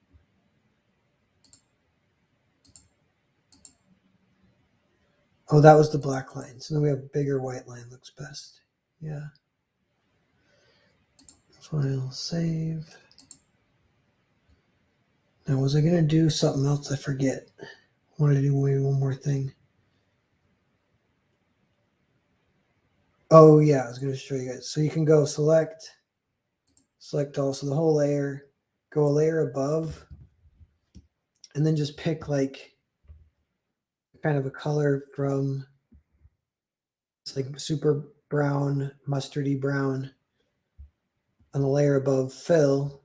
Oh, that was the black line. So now we have a bigger white line, looks best. Yeah. File, save. Now, was I going to do something else? I forget. I wanted to do maybe one more thing. Oh, yeah, I was going to show you guys. So you can go select all, so the whole layer, go a layer above, and then just pick like kind of a color from, it's like super brown, mustardy brown, on the layer above, fill.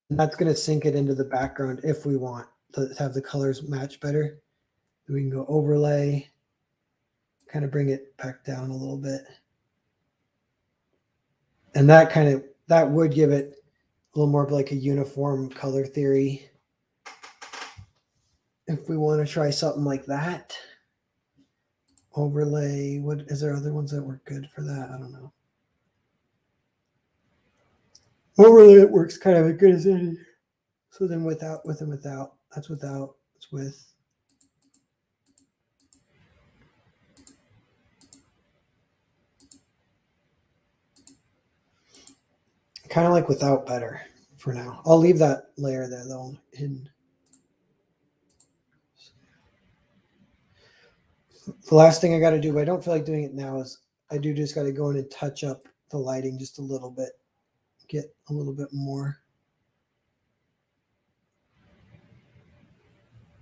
And that's going to sink it into the background if we want to have the colors match better. We can go overlay, kind of bring it back down a little bit. And that would give it a little more of like a uniform color theory. If we want to try something like that. Overlay, is there other ones that work good for that? I don't know. Overlay it works kind of as good as any. So then without, with and without, that's without, it's with. Kind of like without better for now. I'll leave that layer there though hidden. The last thing I got to do, but I don't feel like doing it now, is I do just got to go in and touch up the lighting just a little bit, get a little bit more.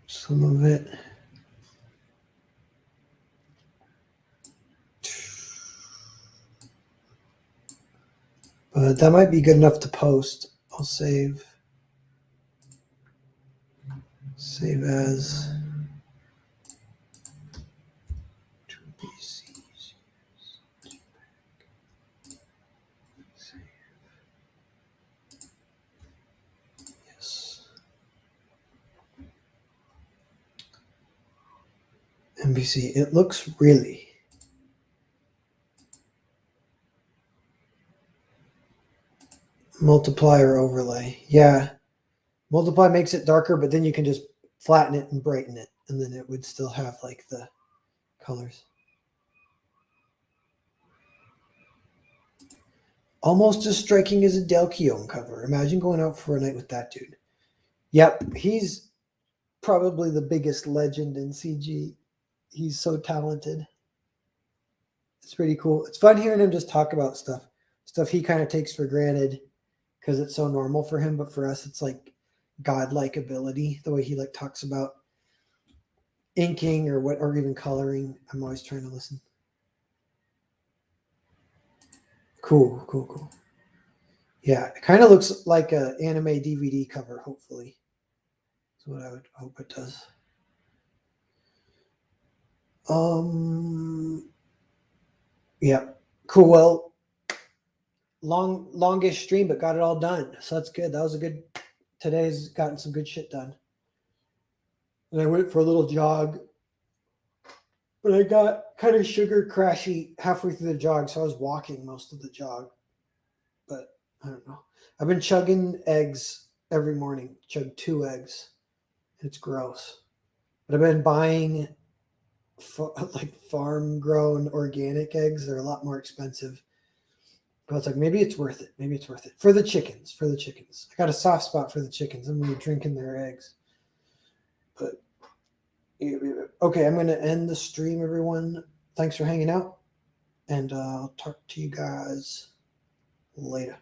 Some of it. But that might be good enough to post. I'll save as 2BCs. Yes. NBC. It looks really. Multiplier overlay. Yeah. Multiply makes it darker, but then you can just flatten it and brighten it, and then it would still have like the colors. Almost as striking as a Del Keown cover. Imagine going out for a night with that dude. Yep, he's probably the biggest legend in CG. He's so talented. It's pretty cool. It's fun hearing him just talk about stuff he kind of takes for granted because it's so normal for him, but for us it's like godlike ability, the way he like talks about inking or what, or even coloring. I'm always trying to listen. Cool. Yeah, it kind of looks like an anime DVD cover, hopefully. That's what I would hope it does. Yeah, cool. Well, longish stream, but got it all done. So that's good. That was a good, today's gotten some good shit done. And I went for a little jog, but I got kind of sugar crashy halfway through the jog. So I was walking most of the jog, but I don't know. I've been chugging eggs every morning, chug 2 eggs. It's gross, but I've been buying like farm grown organic eggs. They're a lot more expensive, but it's like, maybe it's worth it. Maybe it's worth it for the chickens. I got a soft spot for the chickens. I'm going to be drinking their eggs. But okay, I'm going to end the stream, everyone. Thanks for hanging out, and I'll talk to you guys later.